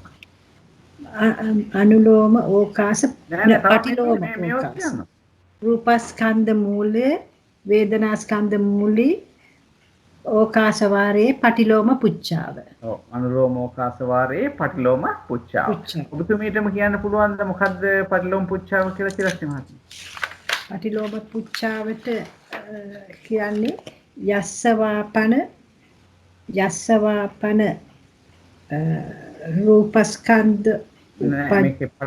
අනුලෝම ඕකාස පටිලෝම ඕකාස රූපස්කන්ධ මූලේ වේදනාස්කන්ධ මූලී ඕකාස වාරේ පටිලෝම පුච්චාව. ඔව් අනුලෝම ඕකාස වාරේ පටිලෝම පුච්චාව. ඔබතුමීටම කියන්න පුළුවන්ද මොකද්ද පටිලෝම පුච්චාව කියලා චිරස්ති මහත්මිය? පටිලෝම පුච්චාවට කියන්නේ යස්සවාපන රූපස්කන්ධ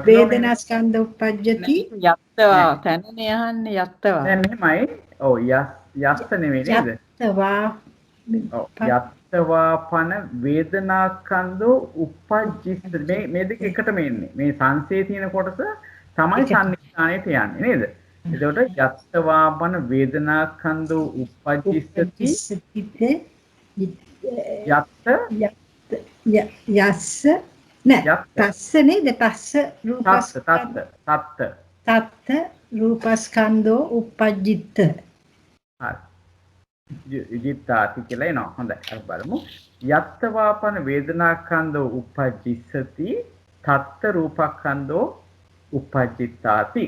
වේදනාස්කන්ධ උපජ්ජති. යත්තවා තැනනේ අහන්නේ යත්තවා. දැන් මෙහෙමයි. ඔව් යස්ස නෙමෙයි නේද? යත්තවාපන වේදනාස්කන්ධෝ උපජ්ජිත. මේ දෙක එකටම එන්නේ. මේ සංසේ තියෙන කොටස තමයි සම්නිස්ථානයට යන්නේ නේද? එතකොට යත්තවාපන වේදනාස්කන්ධෝ උපජ්ජිස්සති. යස්ස නෑ තස්ස නේද? තස්ස තත්ත රූපස්කන්ධෝ උපජ්ජිත. හරි. විජිතාති කියලා එනවා. හොඳයි. අපි බලමු. යත්තවාපන වේදනාස්කන්ධෝ උපජ්ජිස්සති තත්ත රූපස්කන්ධෝ උපජ්ජිතාති.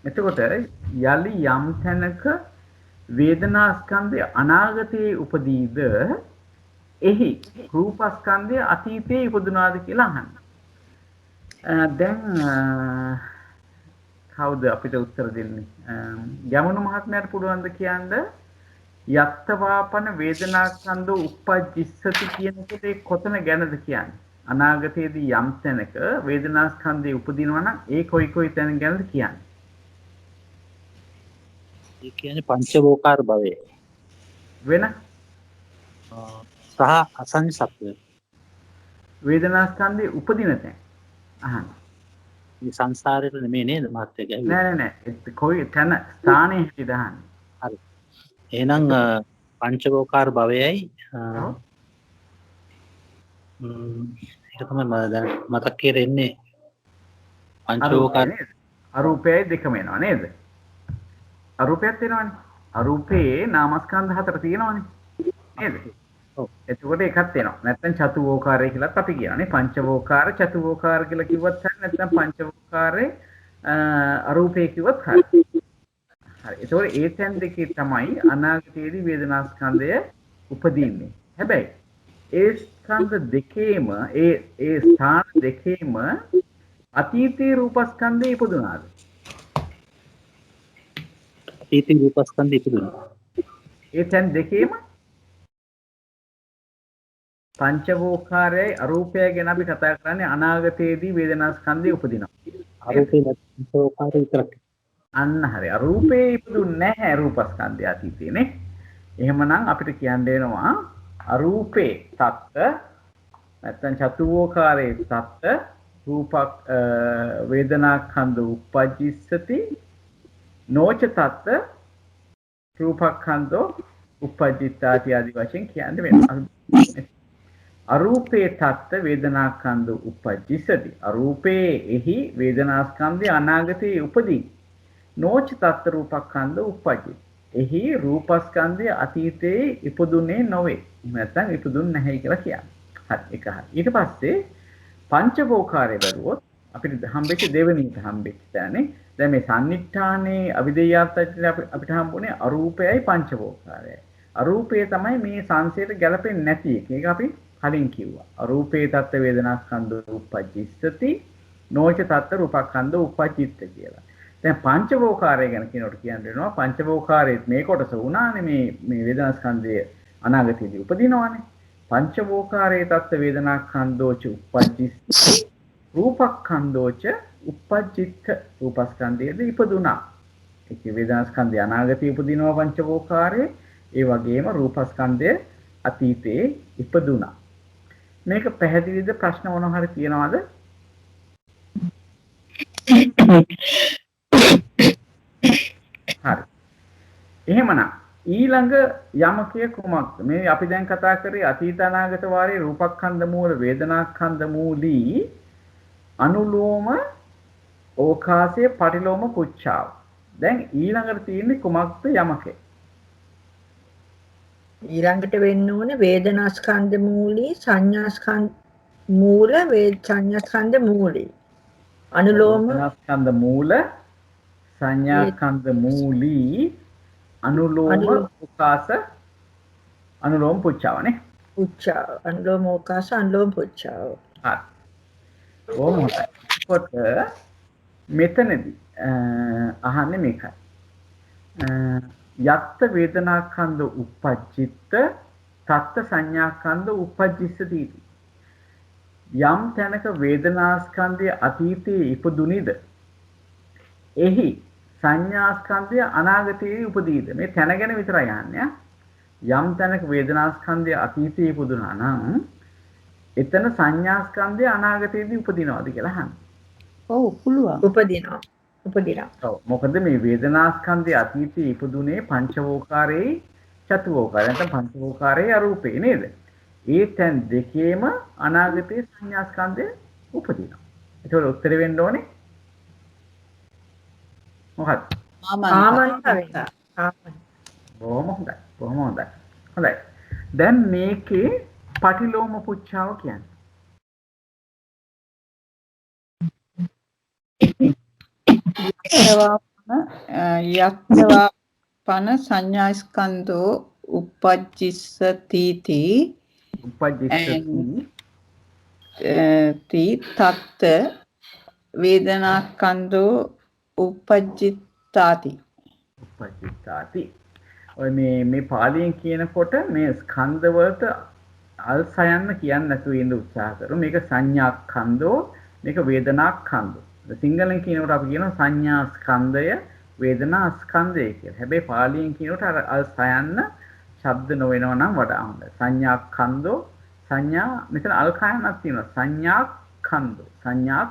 එතකොට යලි යම් තැනක වේදනාස්කන්ධය අනාගතයේ උපදීද එහි රූපස්කන්ධය අතීතයේ ඉපදුනාද කියලා අහන්න. දැන් කවුද අපිට උත්තර දෙන්නේ? යමුණු මහත්මයාට පුළුවන් ද කියන්න යත්තවාපන වේදනාස්කන්ධෝ උපජ්ජිස්සති කියනකොට ඒ කොතන ගැනද කියන්නේ? අනාගතයේදී යම් තැනක වේදනාස්කන්ධය උපදිනවා නම් ඒ කොයි තැන ගැනද කියන්නේ? ඒ කියන්නේ පංචවෝකාර භවය. වෙන සහ අසඤ්ඤ සත්‍ය. වේදනාස්කන්ධයේ උපදින තැන. අහන්න. මේ සංසාරේට නෙමෙයි නේද මහත්තයා? නෑ. කොයි තැන ස්ථානයේ හිටියද අහන්නේ. හරි. එහෙනම් පංචවෝකාර භවයයි ඒක තමයි මම දැන් මතක් කරෙන්නේ. පංචවෝකාර අරූපයයි දෙකම එනවා නේද? අරූපයක් වෙනවනේ. අරූපේ නාමස්කන්ධ හතර තියෙනවනේ. නේද? ඔව්. එතකොට එකක් වෙනවා. නැත්නම් චතුවෝකාරය කියලාත් අපි කියනවානේ. පංචවෝකාර චතුවෝකාර කියලා කිව්වත් හරි නැත්නම් පංචවෝකාරේ අරූපේ කිව්වත් හරි. හරි. ඒතකොට ඒ තැන් දෙකේ තමයි අනාගතයේදී වේදනාස්කන්ධය උපදින්නේ. හැබැයි ඒ ස්කන්ධ දෙකේම ඒ ස්ථාන දෙකේම අතීතයේ රූපස්කන්ධය ඉපදුනාද? අතීතයේ රූපස්කන්ධය ඉපදුනා. ඒ තැන් දෙකේම පංචවෝකාරයයි අරූපය ගැන අපි කතා කරන්නේ අනාගතයේදී වේදනාස්කන්ධය උපදිනවා. අරූපේ පංචවෝකාරය විතරක්. අන්න හරි. අරූපේ ඉපදුන්නේ නැහැ රූපස්කන්ධය අතීතයේ නේ. එහෙමනම් අපිට කියන්න වෙනවා අරූපේ තත්ත නැත්නම් චතුවෝකාරයේ තත්ත රූපක් වේදනාඛන්ධ උපජ්ජිස්සති නොච තත්ත රූපඛන්ධෝ උපජ්ජිතාති ආදි වශයෙන් කියන්න වෙනවා. අරූපේ තත්ත වේදනාඛන්ධ උපජ්ජිස්සති. අරූපේ එහි වේදනාස්කන්ධය අනාගතයේ උපදී. නොච තත්ත රූපඛන්ධ උපජ්ජිත. එහි රූපස්කන්ධය අතීතයේ ඉපදුනේ නොවේ. නැත්නම් ඉපදුන්නේ නැහැ කියලා කියන්නේ. හරි ඒක හරි. ඊට පස්සේ පංචවෝකාරය බැලුවොත් අපිට හම්බෙච්ච දෙවෙනිට හම්බෙච්ච තැනේ දැන් මේ සම්නිට්ඨානේ අවිදේයාත්‍ත්‍ය අපිට හම්බුනේ අරූපයයි පංචවෝකාරයයි. අරූපය තමයි මේ සංසයට ගැලපෙන්නේ නැති එක. ඒක අපි කලින් කිව්වා. අරූපේ තත්ත්ව වේදනාස්කන්ධ උපජ්ජිස්සති නොච තත්ත්ව රූපස්කන්ධ උපජ්ජිත්ත කියලා. දැන් පංචවෝකාරය ගැන කියනකොට කියන්න වෙනවා පංචවෝකාරයේ මේ කොටස වුණානේ මේ වේදනාස්කන්ධය අනාගතයේදී උපදිනවානේ. පංචවෝකාරයේ තත්ත්ව වේදනාස්කන්ධෝච උපජ්ජිස්සති රූපස්කන්ධෝච උපජ්ජිත්ත රූපස්කන්ධයේදී ඉපදුනා. ඒක වේදනාස්කන්ධය අනාගතයේ උපදිනවා පංචවෝකාරයේ. ඒ වගේම රූපස්කන්ධය අතීතයේ ඉපදුනා. මේක පැහැදිලිද? ප්‍රශ්න මොනවා හරි තියනවද? හරි. එහෙමනම් ඊළඟ යමකය කුමක්ද? මේ අපි දැන් කතා කරේ අතීත අනාගත වාරේ රූපස්කන්ධ මූල වේදනාස්කන්ධ මූලී අනුලෝම ඕකාසය පටිලෝම පුච්ඡාව. දැන් ඊළඟට තියෙන්නේ කුමක්ද යමකේ? ඊළඟට වෙන්න ඕනේ වේදනාස්කන්ධ මූලී සංඥාස්කන්ධ මූල සංඥාස්කන්ධ මූලී අනුලෝම වේදනාස්කන්ධ මූල සංඥාස්කන්ධ මූලී අනුලෝම ඕකාස අනුලෝම පුච්ඡාවනේ. පුච්ඡාව අනුලෝම ඕකාස අනුලෝම පුච්ඡාව. හරි. කොහොමද? කොට මෙතනදී අහන්නේ මේකයි. යත්ත වේදනාඛන්ධ උපජ්ජිත්ත තත්ත සංඥාඛන්ධ උපජ්ජිස්සති. යම් තැනක වේදනාස්කන්ධය අතීතයේ ඉපදුනිද එහි සංඥාස්කන්ධය අනාගතයේ උපදීද? මේ තැන ගැන විතරයි අහන්නේ. යම් තැනක වේදනාස්කන්ධය අතීතයේ ඉපදුනා නම් එතන සංඥාස්කන්ධය අනාගතයේදී උපදිනවද කියලා අහන්නේ. ඔව් පුළුවන්. උපදිනවා. ඔව් මොකද මේ වේදනාස්කන්ධය අතීතයේ ඉපදුනේ පංචවෝකාරයේ චතුවෝකාරය නැත්නම් පංචවෝකාරයේ අරූපේ නේද? ඒ තැන් දෙකේම අනාගතයේ සංඥාස්කන්ධය උපදිනවා. ඒක උත්තර වෙන්න ඕනේ මොකක්ද? ආමන්ත්‍රණය. බොහොම හොඳයි. බොහොම හොඳයි. හොඳයි. දැන් මේකේ පටිලෝම පුච්ඡාව කියන්නේ යත්වා පන සංඥා ස්කන්ධෝ උපජ්ජිස්සති තත්ත වේදනා ස්කන්ධෝ උපජ්ජිතාති. ඔය මේ පාලියෙන් කියනකොට මේ ස්කන්ධ වලට අල් සයන්න කියන්නේ නැතුව ඉන්න උත්සාහ කරමු. මේක සංඥා ස්කන්ධෝ මේක වේදනා ස්කන්ධෝ. සිංහලෙන් කියනකොට අපි කියනවා සංඥා ස්කන්ධය වේදනා ස්කන්ධය කියලා. හැබැයි පාලියෙන් කියනකොට අර අල් සයන්න ශබ්ද නොවෙනවා නම් වඩා හොඳයි. සංඥා ස්කන්ධෝ සංඥා මෙතන අල් කයන්නක් තියෙනවා. සංඥා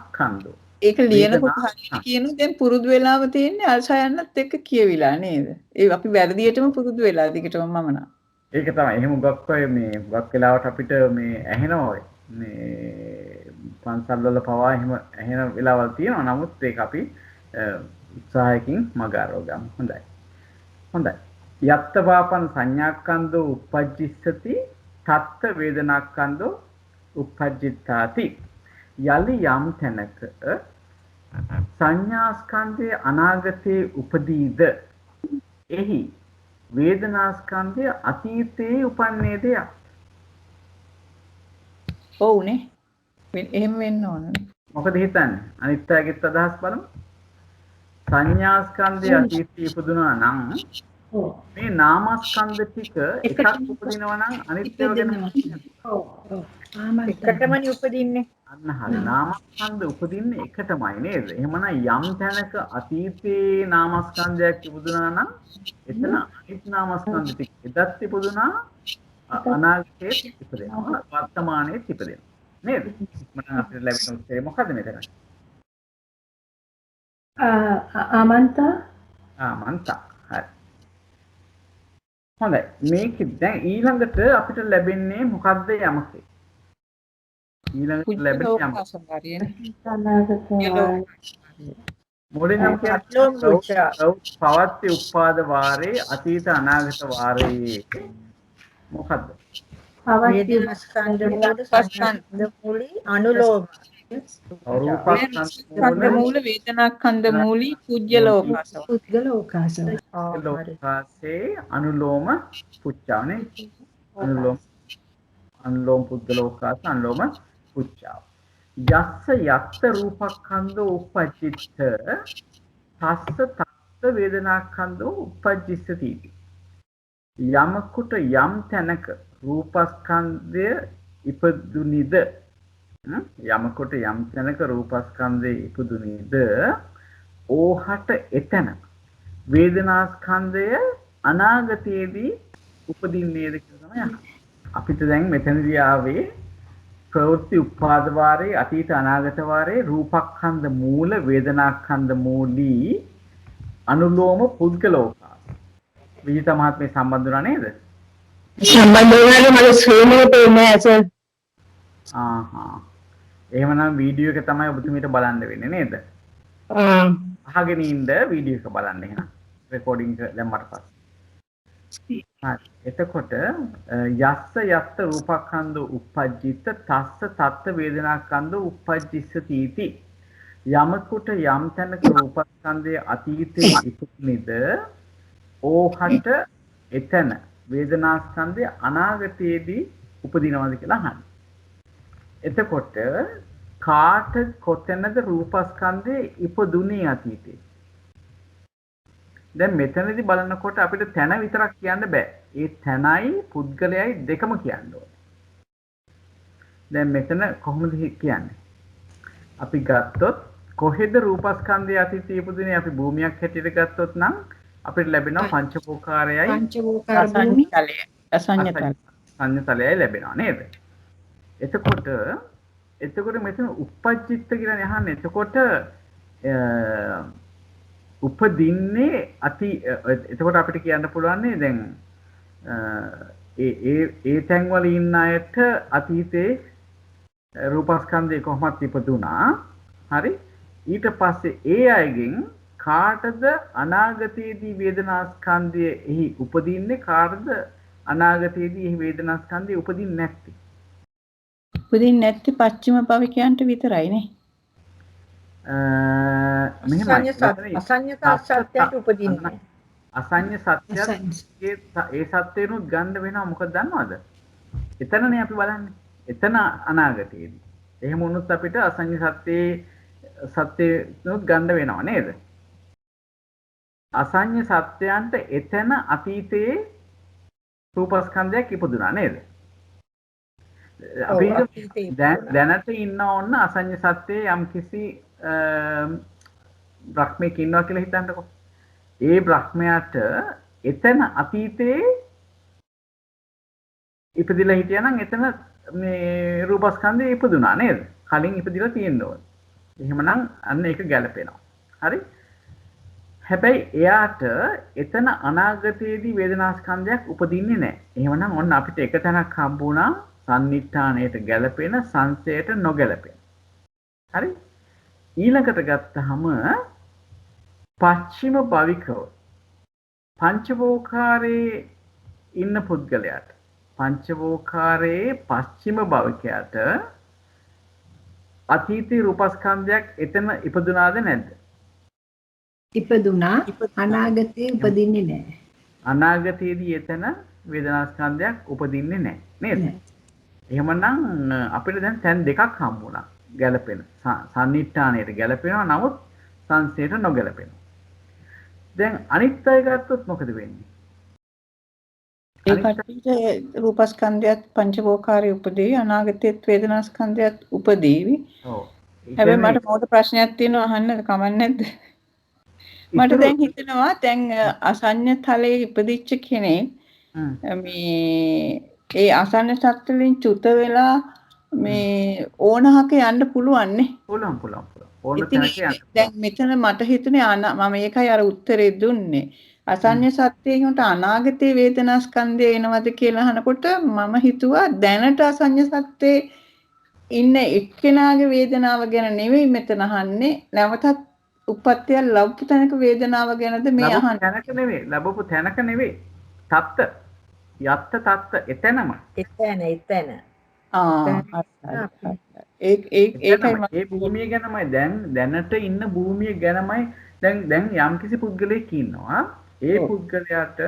ස්කන්ධෝ ඒක ලියනකොට හරියට කියනවා දැන් පුරුදු වෙලාව තියෙන්නේ අල් සයන්නත් එක්ක කියවිලා නේද? ඒ අපි වැරදියටම පුරුදු වෙලා දිගටම මම නා. ඒක තමයි. එහෙම ගොක් අය මේ ගොක් වෙලාවට අපිට මේ ඇහෙනවා ඔය. මේ පන්සල් වල පවා එහෙම ඇහෙන වෙලාවල් තියෙනවා. නමුත් ඒක අපි උත්සාහයකින් මග අරව ගමු. හොඳයි. යත්ත වාපන සංඥාක්ඛන්‍தோ උපජ්ජිස්සති තත්ත වේදනාක්ඛන්‍தோ උපජ්ජිතාති. යලි යම් තැනක සංඥාස්කන්ධය අනාගතයේ උපදීද එහි වේදනාස්කන්ධය අතීතයේ උපන්නේ දෙයක්. ඔව්නේ. එහෙම වෙන්න ඕනනේ. මොකද හිතන්නේ? අනිත් අයගෙත් අදහස් බලමු. සංඥාස්කන්ධය අතීතයේ ඉපදුනා නම් මේ නාමස්කන්ධ ටික එකක් උපදිනවා නම් අනිත් ඒවා ගැන එකටමනේ උපදින්නේ. අන්න හරි. නාමස්කන්ධ උපදින්නේ එකටමයි නේද? එහෙමනම් යම් තැනක අතීතයේ නාමස්කන්ධයක් ඉපදුනා නම් එතන අනිත් නාමස්කන්ධ ටික එදත් ඉපදුනා අනාගතයේ ඉපදෙනවා වර්තමානයේ ඉපදෙනවා. නේද? මම අපිට ලැබෙන උත්තරේ මොකද්ද මෙතන? ආමන්තා. හරි. හොඳයි. මේක දැන් ඊළඟට අපිට ලැබෙන්නේ මොකද්ද යමක්? ඊළඟට ලැබෙන්නේ යමක්. මොළෙනම් පවත්ති උපාද වාරේ අතීත අනාගත වාරේ මොකද්ද? වේදනාස්කන්ධ මූලී අනුලෝම රූපස්කන්ධ මූල වේදනාස්කන්ධ මූලී පුජ්‍යලෝකාසව. ලෝකාසේ අනුලෝම පුච්චානේ. අනුලෝම පුද්ගලෝකාස අනුලෝම පුච්චාව. යස්ස යත්ත රූපස්කන්ධෝ උපජ්ජිත තස්ස තත්ත වේදනාස්කන්ධෝ උපජ්ජිස්සති. යමකුට යම් තැනක රූපස්කන්ධය ඉපදුනිද යමකොට යම් තැනක රූපස්කන්ධයේ ඉපදුනේද ඕහට එතන වේදනාස්කන්ධය අනාගතයේදී උපදින්නේද කියලා තමයි අපිට දැන් මෙතනදී ආවේ ප්‍රවෘත්ති උපාද වාරේ අතීත අනාගත වාරේ රූපස්කන්ධ මූල වේදනාස්කන්ධ මූලී අනුලෝම පුද්ගලෝකාස විජිත මහත්මිය සම්බන්ධ වුණා නේද? සම්බන්ධ වුණාද මගේ ස්ක්‍රීන් එකට එන්නේ නැහැ එහෙමනම් වීඩියෝ එක තමයි ඔබතුමීට බලන්න වෙන්නේ නේද? අහගෙන ඉන්න වීඩියෝ එක බලන්න එහෙනම් රෙකෝඩින් එක දැම්මට පස්සේ. හරි. එතකොට යස්ස යත්ත රූපස්කන්ධ උපජ්ජිත තස්ස තත්ත වේදනාස්කන්ධ උපජ්ජිස්සති इति. යමකුට යම් තැනක රූපස්කන්ධයේ අතීතයේ ඉපදුනේද ඕහට එතන වේදනාස්කන්ධය අනාගතයේදී උපදිනවද කියලා අහන්න. එතකොට කාට කොතැනද රූපස්කන්ධයේ ඉපදුනේ අතීතේ? දැන් මෙතනදී බලනකොට අපිට තැන විතරක් කියන්න බෑ. ඒ තැනයි පුද්ගලයයි දෙකම කියන්න ඕනේ. දැන් මෙතන කොහොමද කියන්නේ? අපි ගත්තොත් කොහෙද රූපස්කන්ධයේ අතීතයේ ඉපදුනේ? අපි භූමියක් හැටියට ගත්තොත් නම් අපිට ලැබෙනවා පංචවෝකාරයයි අසඤ්ඤතලයයි ලැබෙනවා නේද? එතකොට මෙතන උපජ්ජිත කියලා අහන්නේ. එතකොට උපදින්නේ එතකොට අපිට කියන්න පුළුවන් නේ දැන් ඒ තැන්වල ඉන්න අයට අතීතේ රූපස්කන්ධය කොහොමද ඉපදුනා? හරි. ඊට පස්සේ ඒ අයගෙන් කාටද අනාගතයේදී වේදනාස්කන්ධය එහි උපදින්නේ? කාටද අනාගතයේදී එහි වේදනාස්කන්ධය උපදින්නේ නැත්තේ? උපදින්නේ නැත්තේ පස්චිම භවිකයන්ට විතරයි නේ. අසඤ්ඤ සත්‍යයට උපදින්නේ. අසඤ්ඤ සත්‍යයේ ඒ සත්‍යේනොත් ගන්න වෙනවා. මොකද දන්නවද? එතනනේ අපි බලන්නේ. එතන අනාගතයේදී. එහෙම වුණොත් අපිට අසඤ්ඤ සත්‍යේනොත් ගන්න වෙනවා නේද? අසඤ්ඤ සත්‍යයන්ට එතන අතීතයේ රූපස්කන්ධයක් ඉපදුනා නේද? අපි දැනට ඉන්න ඕන අසඤ්ඤ සත්‍යයේ යම්කිසි බ්‍රහ්මෙක් ඉන්නවා කියලා හිතන්නකෝ. ඒ බ්‍රහ්මයාට එතන අතීතයේ ඉපදිලා හිටියා නම් එතන මේ රූපස්කන්ධය ඉපදුනා නේද? කලින් ඉපදිලා තියෙන්න ඕන. එහෙමනම් අන්න ඒක ගැලපෙනවා. හරි? හැබැයි එයාට එතන අනාගතයේදී වේදනාස්කන්ධයක් උපදින්නේ නැහැ. එහෙමනම් ඔන්න අපිට එක තැනක් හම්බුණා සම්නිට්ඨාණයට ගැලපෙන සංසයට නොගැලපෙන. හරි? ඊළඟට ගත්තහම පස්චිම භවිකව පංචවෝකාරයේ ඉන්න පුද්ගලයාට පංචවෝකාරයේ පස්චිම භවිකයට අතීතී රූපස්කන්ධයක් එතන ඉපදුනාද නැද්ද? ඉපදුනා. අනාගතයේ උපදින්නේ නැහැ. අනාගතයේදී එතන වේදනාස්කන්ධයක් උපදින්නේ නැහැ නේද? එහෙමනම් අපිට දැන් තැන් දෙකක් හම්බුණා. ගැළපෙන. සන්නිට්ඨානයට ගැළපෙනවා නමුත් සංසයට නොගැළපෙනවා. දැන් අනිත් අය ගත්තොත් මොකද වෙන්නේ? ඒ කට්ටියට රූපස්කන්ධයත් පංචවෝකාරයේ උපදී අනාගතයේත් වේදනාස්කන්ධයත් උපදීවි. ඔව්. හැබැයි මට මොකද ප්‍රශ්නයක් තියෙනවා අහන්න කමක් නැද්ද? මට දැන් හිතෙනවා දැන් අසඤ්ඤ තලයේ ඉපදිච්ච කෙනෙක් මේ ඒ අසඤ්ඤ සත්ත්ව වලින් චුත වෙලා මේ ඕනහක යන්න පුළුවන් නේ. පුළුවන්. ඕන තැනක යන්න. දැන් මෙතන මට හිතුනේ මම ඒකයි අර උත්තරේ දුන්නේ. අසඤ්ඤ සත්‍යයට අනාගතේ වේදනා ස්කන්ධය එනවද කියලා අහනකොට මම හිතුවා දැනට අසඤ්ඤ සත්‍යේ ඉන්න එක්කෙනාගේ වේදනාව ගැන නෙවෙයි මෙතන අහන්නේ. නැවතත් උපත්ය ලැබපු තැනක වේදනාව ගැනද මේ අහන්නේ. තැනක නෙවෙයි. ලැබපු තැනක නෙවෙයි. තත්ත. යත්ත තත්ත එතනම. එතන. ඒකයි මේ භූමිය ගැනමයි දැනට ඉන්න භූමිය ගැනමයි දැන් යම්කිසි පුද්ගලයෙක් ඉන්නවා. ඒ පුද්ගලයාට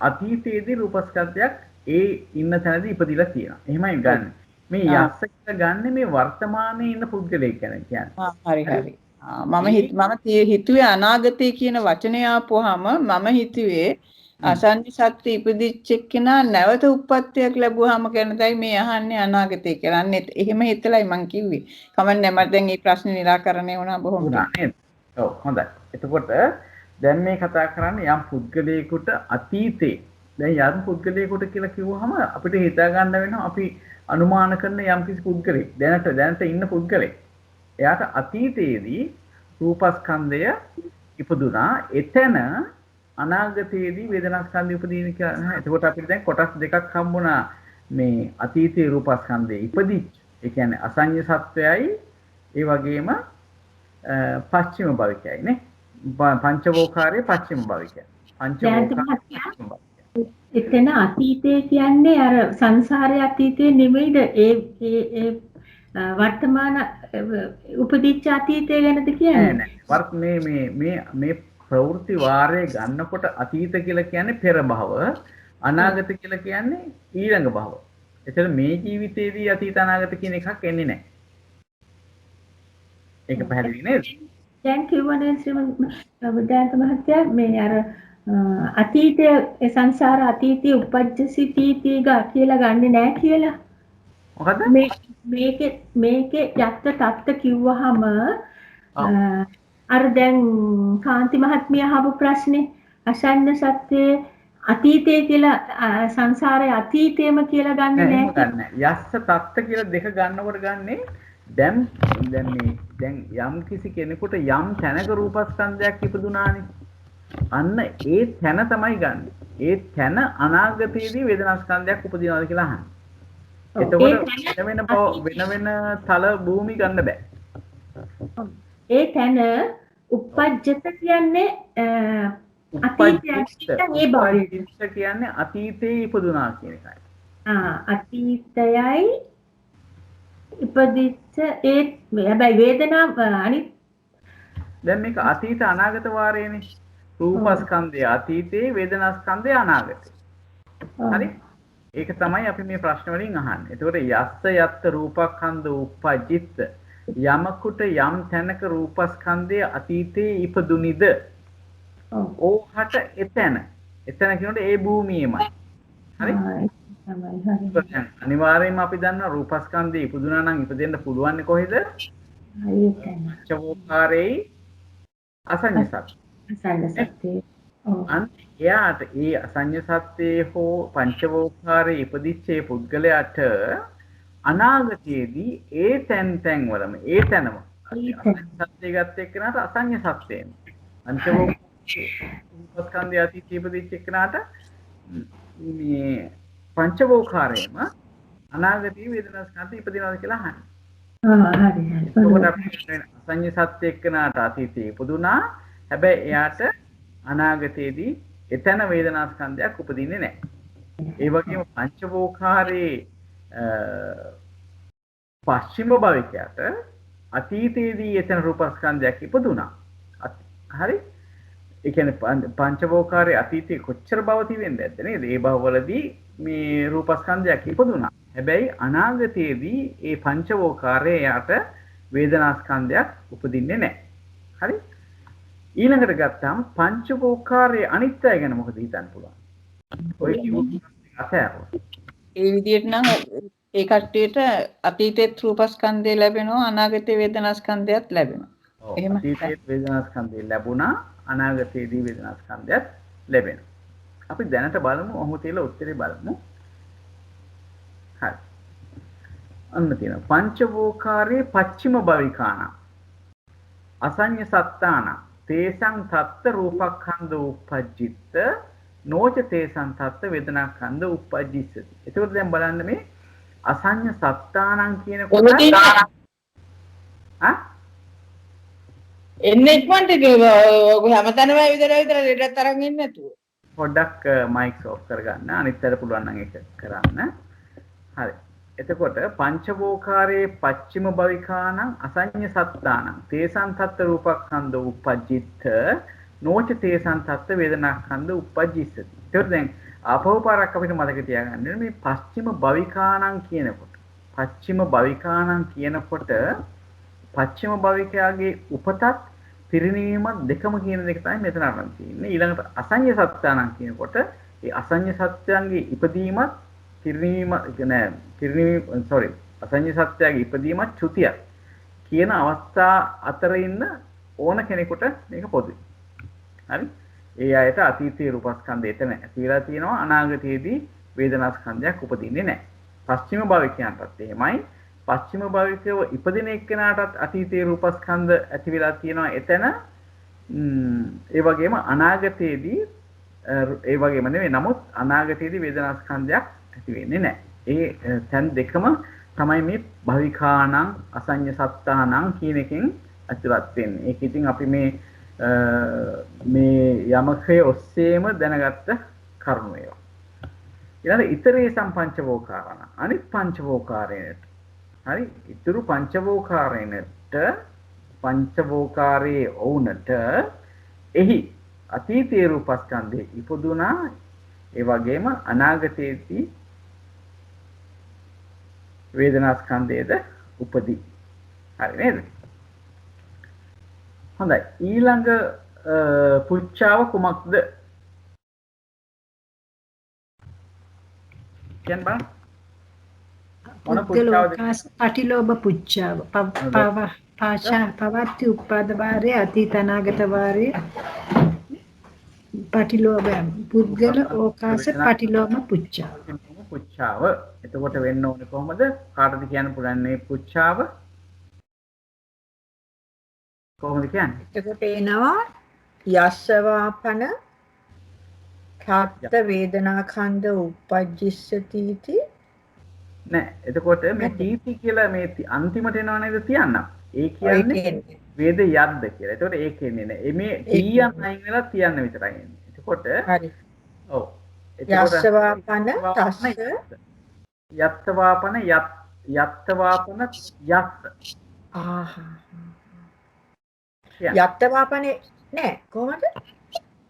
අතීතයේදී රූපස්කන්ධයක් ඒ ඉන්න තැනදී ඉපදිලා තියෙනවා. එහෙමයි ගන්න. මේ යස්ස කියලා ගන්න මේ වර්තමානයේ ඉන්න පුද්ගලයෙක් ගැන කියන්නේ. හරි. මම හිතුවේ අනාගතය කියන වචනය ආපුවාම මම හිතුවේ අසඤ්ඤ සත්‍ය ඉපදිච්ච කෙනා නැවත උප්පත්තියක් ලැබුවාම කරනදයි මේ අහන්නේ අනාගතය කියලා. එහෙම හිතලයි මං කිව්වේ. කමන්නේ මට දැන් මේ ප්‍රශ්නේ निराකරණය වුණා බොහොම නේද? ඔව් හොඳයි. එතකොට දැන් මේ කතා කරන්නේ යම් පුද්ගලයෙකුට අතීතේ දැන් යම් පුද්ගලයෙකුට කියලා කිව්වහම අපිට හිතා ගන්න වෙනවා අපි අනුමාන කරන යම් කිසි පුද්ගලෙක් දැනට ඉන්න පුද්ගලෙක්. එයාට අතීතයේදී රූපස්කන්ධය ඉපදුනා. එතන අනාගතයේදී වේදනාස්කන්ධය උපදින කියලා. එතකොට අපිට දැන් කොටස් දෙකක් හම්බුණා මේ අතීතයේ රූපස්කන්ධය ඉපදිච්ච. ඒ කියන්නේ අසඤ්ඤ සත්‍යයයි ඒ වගේම පස්චිම භවිකයයි නේ. පංචවෝකාරයේ පස්චිම භවිකය. එතන අතීතය කියන්නේ අර සංසාරයේ අතීතය නෙමෙයිද? ඒ වර්තමාන උපදිච්ච අතීතය ගැනද කියන්නේ? මේ ප්‍රවෘත්ති වාරය ගන්නකොට අතීත කියලා කියන්නේ පෙර භව, අනාගත කියලා කියන්නේ ඊළඟ භව. එතන මේ ජීවිතේදී අතීත අනාගත කියන එකක් එන්නේ නැහැ. ඒක පැහැදිලි නේද? දැන් කිව්වනේ බුද්ධාන්ත මහත්තයා මේ අර අතීතයේ සංසාර අතීතයේ උපජ්ජසි තීතිගා කියලා ගන්නෙ නැහැ කියලා. මොකද මේකේ යත්ත තත්ත කිව්වහම අර දැන් කාන්ති මහත්මිය අහපු ප්‍රශ්නේ අසඤ්ඤ සත්‍යයේ අතීතය කියලා සංසාරයේ අතීතයම කියලා ගන්නෙ නැහැ. යස්ස තත්ත කියලා දෙක ගන්නකොට ගන්නේ දැන් යම් කිසි කෙනෙකුට යම් තැනක රූපස්කන්ධයක් ඉපදුනානේ. අන්න ඒ තැන තමයි ගන්න. ඒ තැන අනාගතයේදී වේදනාස්කන්ධයක් උපදිනවද කියලා අහන්නේ. එතකොට වෙන තල භූමි ගන්න බෑ. ඒ තැන උපජ්ජත කියන්නේ අතීතය කියන්නේ අතීතයේ ඉපදුනා කියන එකයි. අතීතයයි ඉපදිච්ච ඒ හැබැයි වේදනාව අනිත් දැන් මේක අතීත අනාගත වාරයේනේ. රූපස්කන්ධය අතීතේ වේදනාස්කන්ධය අනාගතේ. හරි? ඒක තමයි අපි මේ ප්‍රශ්න වලින් අහන්නේ. එතකොට යස්ස යත්ත රූපස්කන්ධ උපජ්ජිත යමකුට යම් තැනක රූපස්කන්ධය අතීතේ ඉපදුනිද ඕහට එතන කියනකොට ඒ භූමියමයි. හරි? අනිවාර්යයෙන්ම අපි දන්නවා රූපස්කන්ධය ඉපදුනා නම් ඉපදෙන්න පුළුවන් කොහෙද? පංචවෝකාරයේ අසඤ්ඤ සත්‍ය. එයාට ඒ අසඤ්ඤ සත්‍යයේ හෝ පංචවෝකාරයේ ඉපදිච්ච පුද්ගලයාට අනාගතයේදී ඒ තැන් වලම ඒ තැනම සත්‍ය ගත එක්කනට අසඤ්ඤ සත්‍යයෙන් පංචවෝකාරයේ අතීතයේ ඉපදිච්ච එක්කනට මේ පංචවෝකාරයේම අනාගතයේ වේදනාස්කන්ධ ඉපදිනවද කියලා අහන්නේ. හරි. අසඤ්ඤ සත්‍ය එක්කනට අතීතයේ ඉපදුනා. හැබැයි එයාට අනාගතයේදී එතන වේදනාස්කන්ධයක් උපදින්නේ නැහැ. ඒ වගේම පංචවෝකාරයේ පස්චිම භවිකයට අතීතයේදී එතන රූපස්කන්ධයක් ඉපදුනා. හරි? ඒ කියන්නේ පංචවෝකාරයේ අතීතයේ කොච්චර භව තිබෙන්නේද නේද? ඒ භවවලදී මේ රූපස්කන්ධයක් ඉපදුනා. හැබැයි අනාගතයේදී ඒ පංචවෝකාරයේ යට වේදනාස්කන්ධයක් උපදින්නේ නැහැ. හරි? ඊළඟට ගත්තාම පංචවෝකාරයේ අනිත්‍යය ගැන මොකද හිතන්න පුළුවන්? ඔය කිව්ව අතෑරුවා. ඒ විදිහට නම් ඒ කට්ටියට අතීතයේ රූපස්කන්ධය ලැබෙනවා අනාගතයේ වේදනාස්කන්ධයත් ලැබෙනවා. එහෙම අතීතයේ වේදනාස්කන්ධය ලැබුණා අනාගතයේදී වේදනාස්කන්ධයත් ලැබෙනවා. අපි දැනට බලමු ඔහොම තියලා උත්තරේ බලමු. හරි. අන්න තියෙනවා. පංචවෝකාරයේ පච්චිම භවිකාණ. අසඤ්ඤ සත්තාන. තේසං තත්ත රූපක්ඛන්ධ උපජ්ජිත නෝච තේසං තත්ත වේදනාඛන්ධ උපජ්ජිස්සති. එතකොට දැන් බලන්න මේ අසඤ්ඤ සත්තානං කියන කොට එන්නේ ඉක්මනට ඔය හැමතැනම විතර ලෙඩක් තරම් ඉන්නේ නැතුව. පොඩ්ඩක් මයික් ඔෆ් කරගන්න. අනිත් අයට පුළුවන් නම් ඒක කරන්න. හරි. එතකොට පංචවෝකාරයේ පච්චිම භවිකානං අසඤ්ඤ සත්තානං තේසං තත්ත රූපක්ඛන්ධ උපජ්ජිත නෝච තේසං තත්ත වේදනාඛන්ධ උපජ්ජිස්සති. ඒකට දැන් ආපහු පාරක් අපිට මතක තියාගන්න මේ පස්චිම භවිකානං කියනකොට පස්චිම භවිකානං කියනකොට පස්චිම භවිකයාගේ උපතත් පිරිනීමත් දෙකම කියන දෙක තමයි මෙතන අරන් තියෙන්නේ. ඊළඟට අසඤ්ඤ සත්‍යානං කියනකොට ඒ අසඤ්ඤ සත්‍යයන්ගේ ඉපදීමත් පිරිනීම අසඤ්ඤ සත්‍යයන්ගේ ඉපදීමත් චුතියක් කියන අවස්ථා අතර ඉන්න ඕන කෙනෙකුට මේක පොදුයි. හරි? ඒ අයට අතීතයේ රූපස්කන්ධය එතන ඇතිලා තියෙනවා අනාගතයේදී වේදනාස්කන්ධයක් උපදින්නේ නැහැ. පස්චිම භවිකයන්ටත් එහෙමයි. පස්චිම භවිකව ඉපදින එක්කෙනාටත් අතීතයේ රූපස්කන්ධ ඇති වෙලා තියෙනවා එතන. ඒ වගේම අනාගතයේදී ඒ වගේම නෙවෙයි නමුත් අනාගතයේදී වේදනාස්කන්ධයක් ඇති වෙන්නේ නැහැ. ඒ තැන් දෙකම තමයි මේ භවිකානං අසඤ්ඤ සත්තානං කියන එකෙන් ඇතුළත් වෙන්නේ. ඒක ඉතින් අපි මේ යමකේ ඔස්සේම දැනගත්ත කරුණු ඒවා. ඊළඟ ඉතරේ සම්පංචවෝකාරණ අනිත් පංචවෝකාරයට හරි ඉතුරු පංචවෝකාරයේ වුණට එහි අතීතයේ රූපස්කන්ධේ ඉපදුනා ඒ වගේම අනාගතයේදී වේදනාස්කන්ධයේද උපදී. හරි නේද? හොඳයි. ඊළඟ පුච්චාව කුමක්ද? කියන්න බලන්න. මොන පුච්චාවද? පටිලෝභ පුච්චාව. පවත්ති උපාද වාරේ අතීත අනාගත වාරේ පටිලෝභ පුද්ගල ඕකාස පටිලෝභ පුච්චාව. පුච්චාව. එතකොට වෙන්න ඕනේ කොහොමද? කාටද කියන්න පුළුවන් මේ පුච්චාව? කොහොමද කියන්නේ? එතකොට එනවා යස්සවාපන ඛාත්ත වේදනාඛන්ධ උපජ්ජිස්සති इति නෑ. එතකොට මේ තීති කියලා මේ අන්තිමට එනව නේද තියන්න. ඒ කියන්නේ වේද යද්ද කියලා. එතකොට ඒ කියන්නේ නෑ. මේ තියන් අයින් වෙලා තියන්න විතරයි එන්නේ. එතකොට හරි. ඔව්. යස්සවාපන තස්ස යත්තවාපන යත්තවාපන යස්ස. ආහා. යත්තවාපනේ නෑ කොහොමද?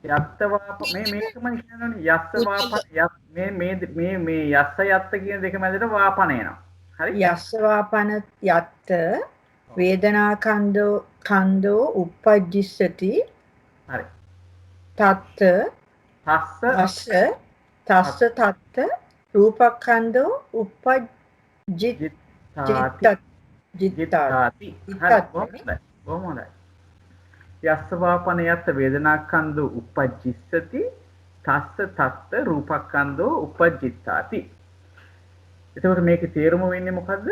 යත්තවාප මේකම කියනවනේ යස්සවාපන මේ යස්ස යත්ත කියන දෙක මැදට වාපන එනවා. හරි? යස්සවාපන යත්ත වේදනාඛන්ධෝ උපජ්ජිස්සති. හරි. තස්ස තත්ත රූපඛන්ධෝ උපජ්ජිතාති. කොහොමද? යස්සවාපන යත්ත වේදනාඛන්ධෝ උපජ්ජිස්සති තස්ස තත්ත රූපඛන්ධෝ උපජ්ජිතාති. එතකොට මේකේ තේරුම වෙන්නේ මොකද්ද?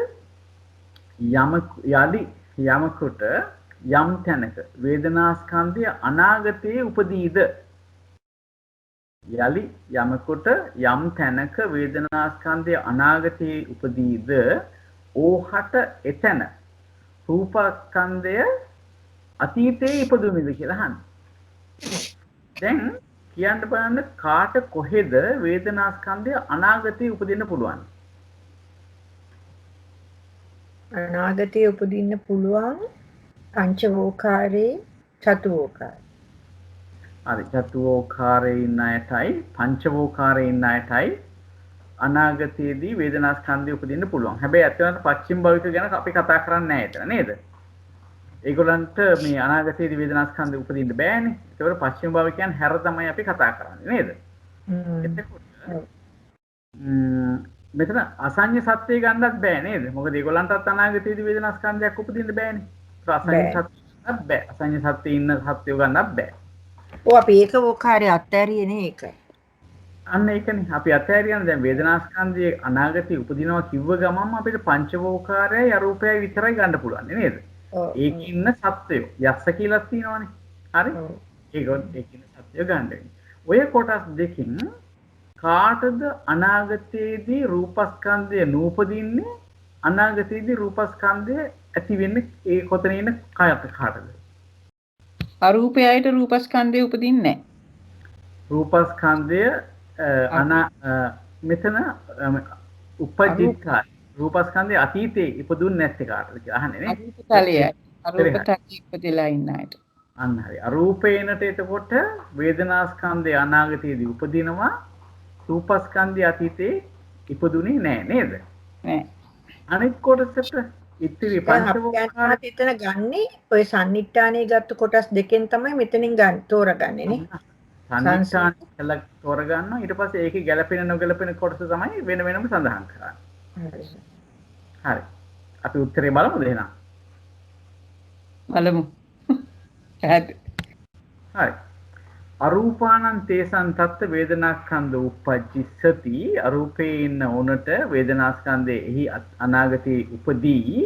යමකට යම් තැනක වේදනාස්කන්ධය අනාගතයේ උපදීද යලි යමකට යම් තැනක වේදනාස්කන්ධය අනාගතයේ උපදීද ඕහට එතන රූපස්කන්ධය අතීතයේ ඉපදුනේද කියලා අහන්න. දැන් කියන්න බලන්න කාට කොහෙද වේදනාස්කන්ධය අනාගතයේ උපදින්න පුළුවන්? අනාගතයේ උපදින්න පුළුවන් පංචවෝකාරේ චතුවෝකාරේ. හරි චතුවෝකාරේ ඉන්න අයටයි පංචවෝකාරේ ඉන්න අයටයි අනාගතයේදී වේදනා ස්කන්ධය උපදින්න පුළුවන්. හැබැයි ඇත්තටම පස්චිම භවික ගැන අපි කතා කරන්නේ නැහැ එතන නේද? ඒගොල්ලන්ට මේ අනාගතයේදී වේදනා ස්කන්ධය උපදින්න බෑනේ. ඒකවල පස්චිම භවිකයන් හැර තමයි අපි කතා කරන්නේ නේද? එතකොට මෙතන අසඤ්ඤ සත්‍යය ගන්නත් බෑ නේද? මොකද ඒගොල්ලන්ටත් අනාගතයේදී වේදනා ස්කන්ධයක් උපදින්න බෑනේ. ඒක අසඤ්ඤ සත්‍යයක් බෑ. අසඤ්ඤ සත්‍යයේ ඉන්න සත්‍යය ගන්නත් බෑ. ඔව් අපි ඒක වෝකාරය අත්හැරියේ නේ ඒක. අන්න ඒකනේ අපි අත්හැරියන දැන් වේදනා ස්කන්ධයේ අනාගතයේ උපදිනවා කිව්ව ගමන්ම අපිට පංචවෝකාරයයි අරූපයයි විතරයි ගන්න පුළුවන් නේද? ඒකේ ඉන්න සත්‍යය යස්ස කියලා තියෙනවානේ. හරි? ඒකින සත්‍යය ගන්න වෙන්නේ. ඔය කොටස් දෙකින් කාටද අනාගතයේදී රූපස්කන්ධය නූපදින්නේ අනාගතයේදී රූපස්කන්ධය ඇති වෙන්නේ ඒ කොතන ඉන්න කාටද? අරූපයයිට රූපස්කන්ධය උපදින්නේ නැහැ. රූපස්කන්ධය මෙතන උපජිතයි. රූපස්කන්ධය අතීතේ ඉපදුන්නේ නැත්තේ කාටද කියලා අහන්නේ නේ. අරූපතලයයි. අරූපතලයේ ඉපදලා ඉන්න අයට. අන්න හරි. අරූපේනට එතකොට වේදනාස්කන්ධය අනාගතයේදී උපදිනවා. රූපස්කන්ධය අතීතේ ඉපදුනේ නැහැ නේද? නෑ. අනිත් කොටසට ඉතිරි පංචවෝකාර එතන ගන්නේ ඔය සම්නිට්ඨානේ ගත්ත කොටස් දෙකෙන් තමයි මෙතනින් ගන්න තෝරගන්නේ නේ. සම්නිට්ඨාන කියලා තෝරගන්නවා. ඊට පස්සේ ඒකේ ගැළපෙන නොගැළපෙන කොටස තමයි වෙන වෙනම සඳහන් කරන්නේ. හරි. අපි උත්තරේ බලමුද එහෙනම්? බලමු. හරි. අරූපානං තේසං තත්ත වේදනාස්කන්ධ උපජ්ජිස්සති. අරූපේ ඉන්න උනට වේදනාස්කන්ධේ එහි අනාගතේ උපදී.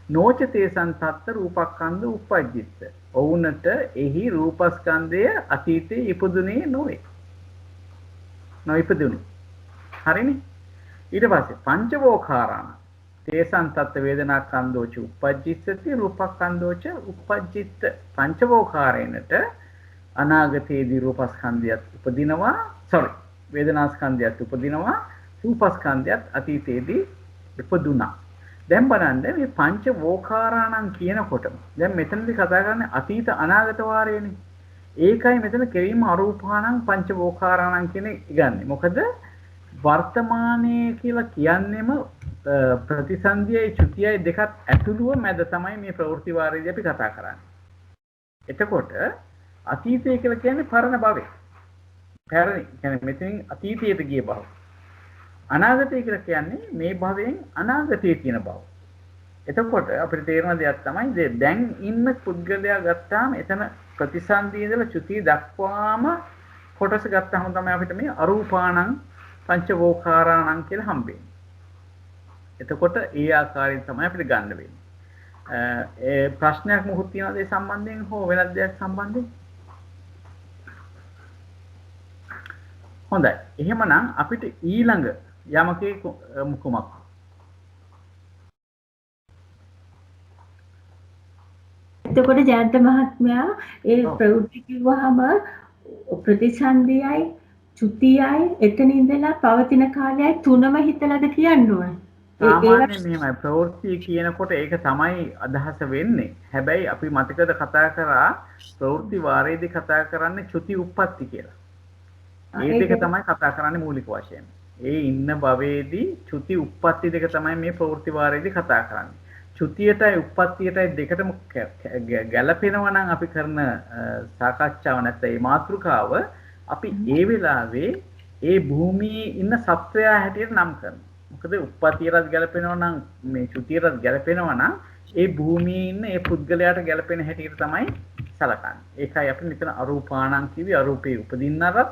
නොච තේසං තත්ත රූපස්කන්ධ උපජ්ජිස්ස. ඔවුනට එහි රූපස්කන්ධය අතීතේ ඉපදුනේ නොවේ. නොඉපදුනේ. හරිනේ? ඊට පස්සේ පංචවෝකාරාණ තේසං තත්ත වේදනාස්කන්ධෝච උපජ්ජිස්සති රූපස්කන්ධෝච උපජ්ජිත්ත. පංචවෝකාරේනට අනාගතයේදී රූපස්කන්ධයත් උපදිනවා වේදනාස්කන්ධයත් උපදිනවා රූපස්කන්ධයත් අතීතයේදී ඉපදුනා. දැන් බලන්න මේ පංචවෝකාරාණං කියනකොටම දැන් මෙතනදී කතා කරන්නේ අතීත අනාගත වාරයනේ. ඒකයි මෙතන කෙලින්ම අරූපාණං පංචවෝකාරාණං කියන ඉගන්නේ. මොකද වර්තමානයේ කියලා කියන්නේම ප්‍රතිසන්දියයි චුතියයි දෙකත් ඇතුළුව මැද තමයි මේ ප්‍රවෘත්ති වාරයේදී අපි කතා කරන්නේ. එතකොට අතීතය කියලා කියන්නේ පරණ භවය. පැරණි කියන්නේ මෙතනින් අතීතයට ගිය භව. අනාගතය කියලා කියන්නේ මේ භවයෙන් අනාගතයේ තියෙන භව. එතකොට අපිට තේරෙන දෙයක් තමයි දැන් ඉන්න පුද්ගලයා ගත්තාම එතන ප්‍රතිසන්දියේ ඉඳලා චුතිය දක්වාම කොටස ගත්තාම තමයි අපිට මේ අරූපාණං පංචවෝකාරාණං කියලා හම්බෙන්නේ. එතකොට ඒ ආකාරයෙන් තමයි අපිට ගන්න වෙන්නේ. ඒ ප්‍රශ්නයක් මොහොත් තියනවාද ඒ සම්බන්ධයෙන් හෝ වෙනත් දෙයක් සම්බන්ධයෙන්? හොඳයි. එහෙමනම් අපිට ඊළඟ යමකේ කුමක්? එතකොට ජයන්ත මහත්මයා ඒ ප්‍රවෘත්ති කිව්වහම ප්‍රතිසන්දියයි චුතියයි එතන ඉඳලා පවතින කාලයයි තුනම හිතලාද කියන්න ඕනේ. සාමාන්‍යයෙන් මෙහෙමයි ප්‍රවෘත්ති කියනකොට ඒක තමයි අදහස වෙන්නේ. හැබැයි අපි මතකද කතා කරා ප්‍රවෘත්ති වාරයේදී කතා කරන්නේ චුති උප්පත්ති කියලා. ඒ දෙක තමයි කතා කරන්නේ මූලික වශයෙන්. ඒ ඉන්න භවයේදී චුති උප්පත්ති දෙක තමයි මේ ප්‍රවෘත්ති වාරයේදී කතා කරන්නේ. චුතියටයි උප්පත්තියටයි දෙකටම ගැළපෙනවා නම් අපි කරන සාකච්ඡාව නැත්නම් මේ මාතෘකාව අපි ඒ වෙලාවේ ඒ භූමියේ ඉන්න සත්වයා හැටියට නම් කරනවා. මොකද උප්පත්තියටත් ගැළපෙනවා නම් මේ චුතියටත් ගැළපෙනවා නම් ඒ භූමියේ ඉන්න ඒ පුද්ගලයාට ගැළපෙන හැටියට තමයි සලකන්නේ. ඒකයි අපි මෙතන අරූපාණං කිව්වේ අරූපේ උපදින්නරත්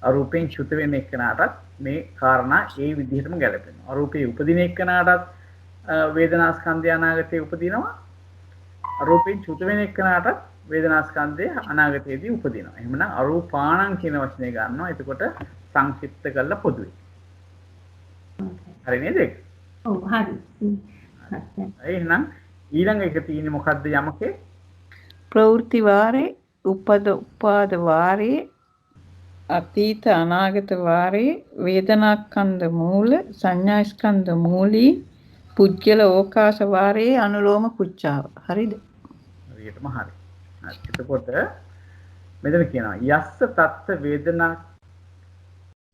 අරූපෙන් චුත වෙන එක්කනටත් මේ කාරණා ඒ විදිහටම ගැලපෙනවා. අරූපේ උපදින එක්කනටත් වේදනාස්කන්ධය අනාගතයේ උපදිනවා. අරූපෙන් චුත වෙන එක්කනටත් වේදනාස්කන්ධය අනාගතයේදී උපදිනවා. එහෙමනම් අරූපාණං කියන වචනේ ගන්නවා. එතකොට සංක්ෂිප්ත කරලා පොදුයි. හරි නේද? ඔව් හරි. එහෙනම් ඊළඟ එක තියෙන්නේ මොකද්ද යමකේ? ප්‍රවෘත්ති වාරේ උපාද වාරේ අතීත අනාගත වාරේ වේදනාස්කන්ධ මූල සංඥාස්කන්ධ මූලී පුද්ගල ඕකාස වාරේ අනුලෝම පුච්චාව. හරිද? හරියටම හරි. එතකොට මෙතන කියනවා යස්ස තත්ත වේදනා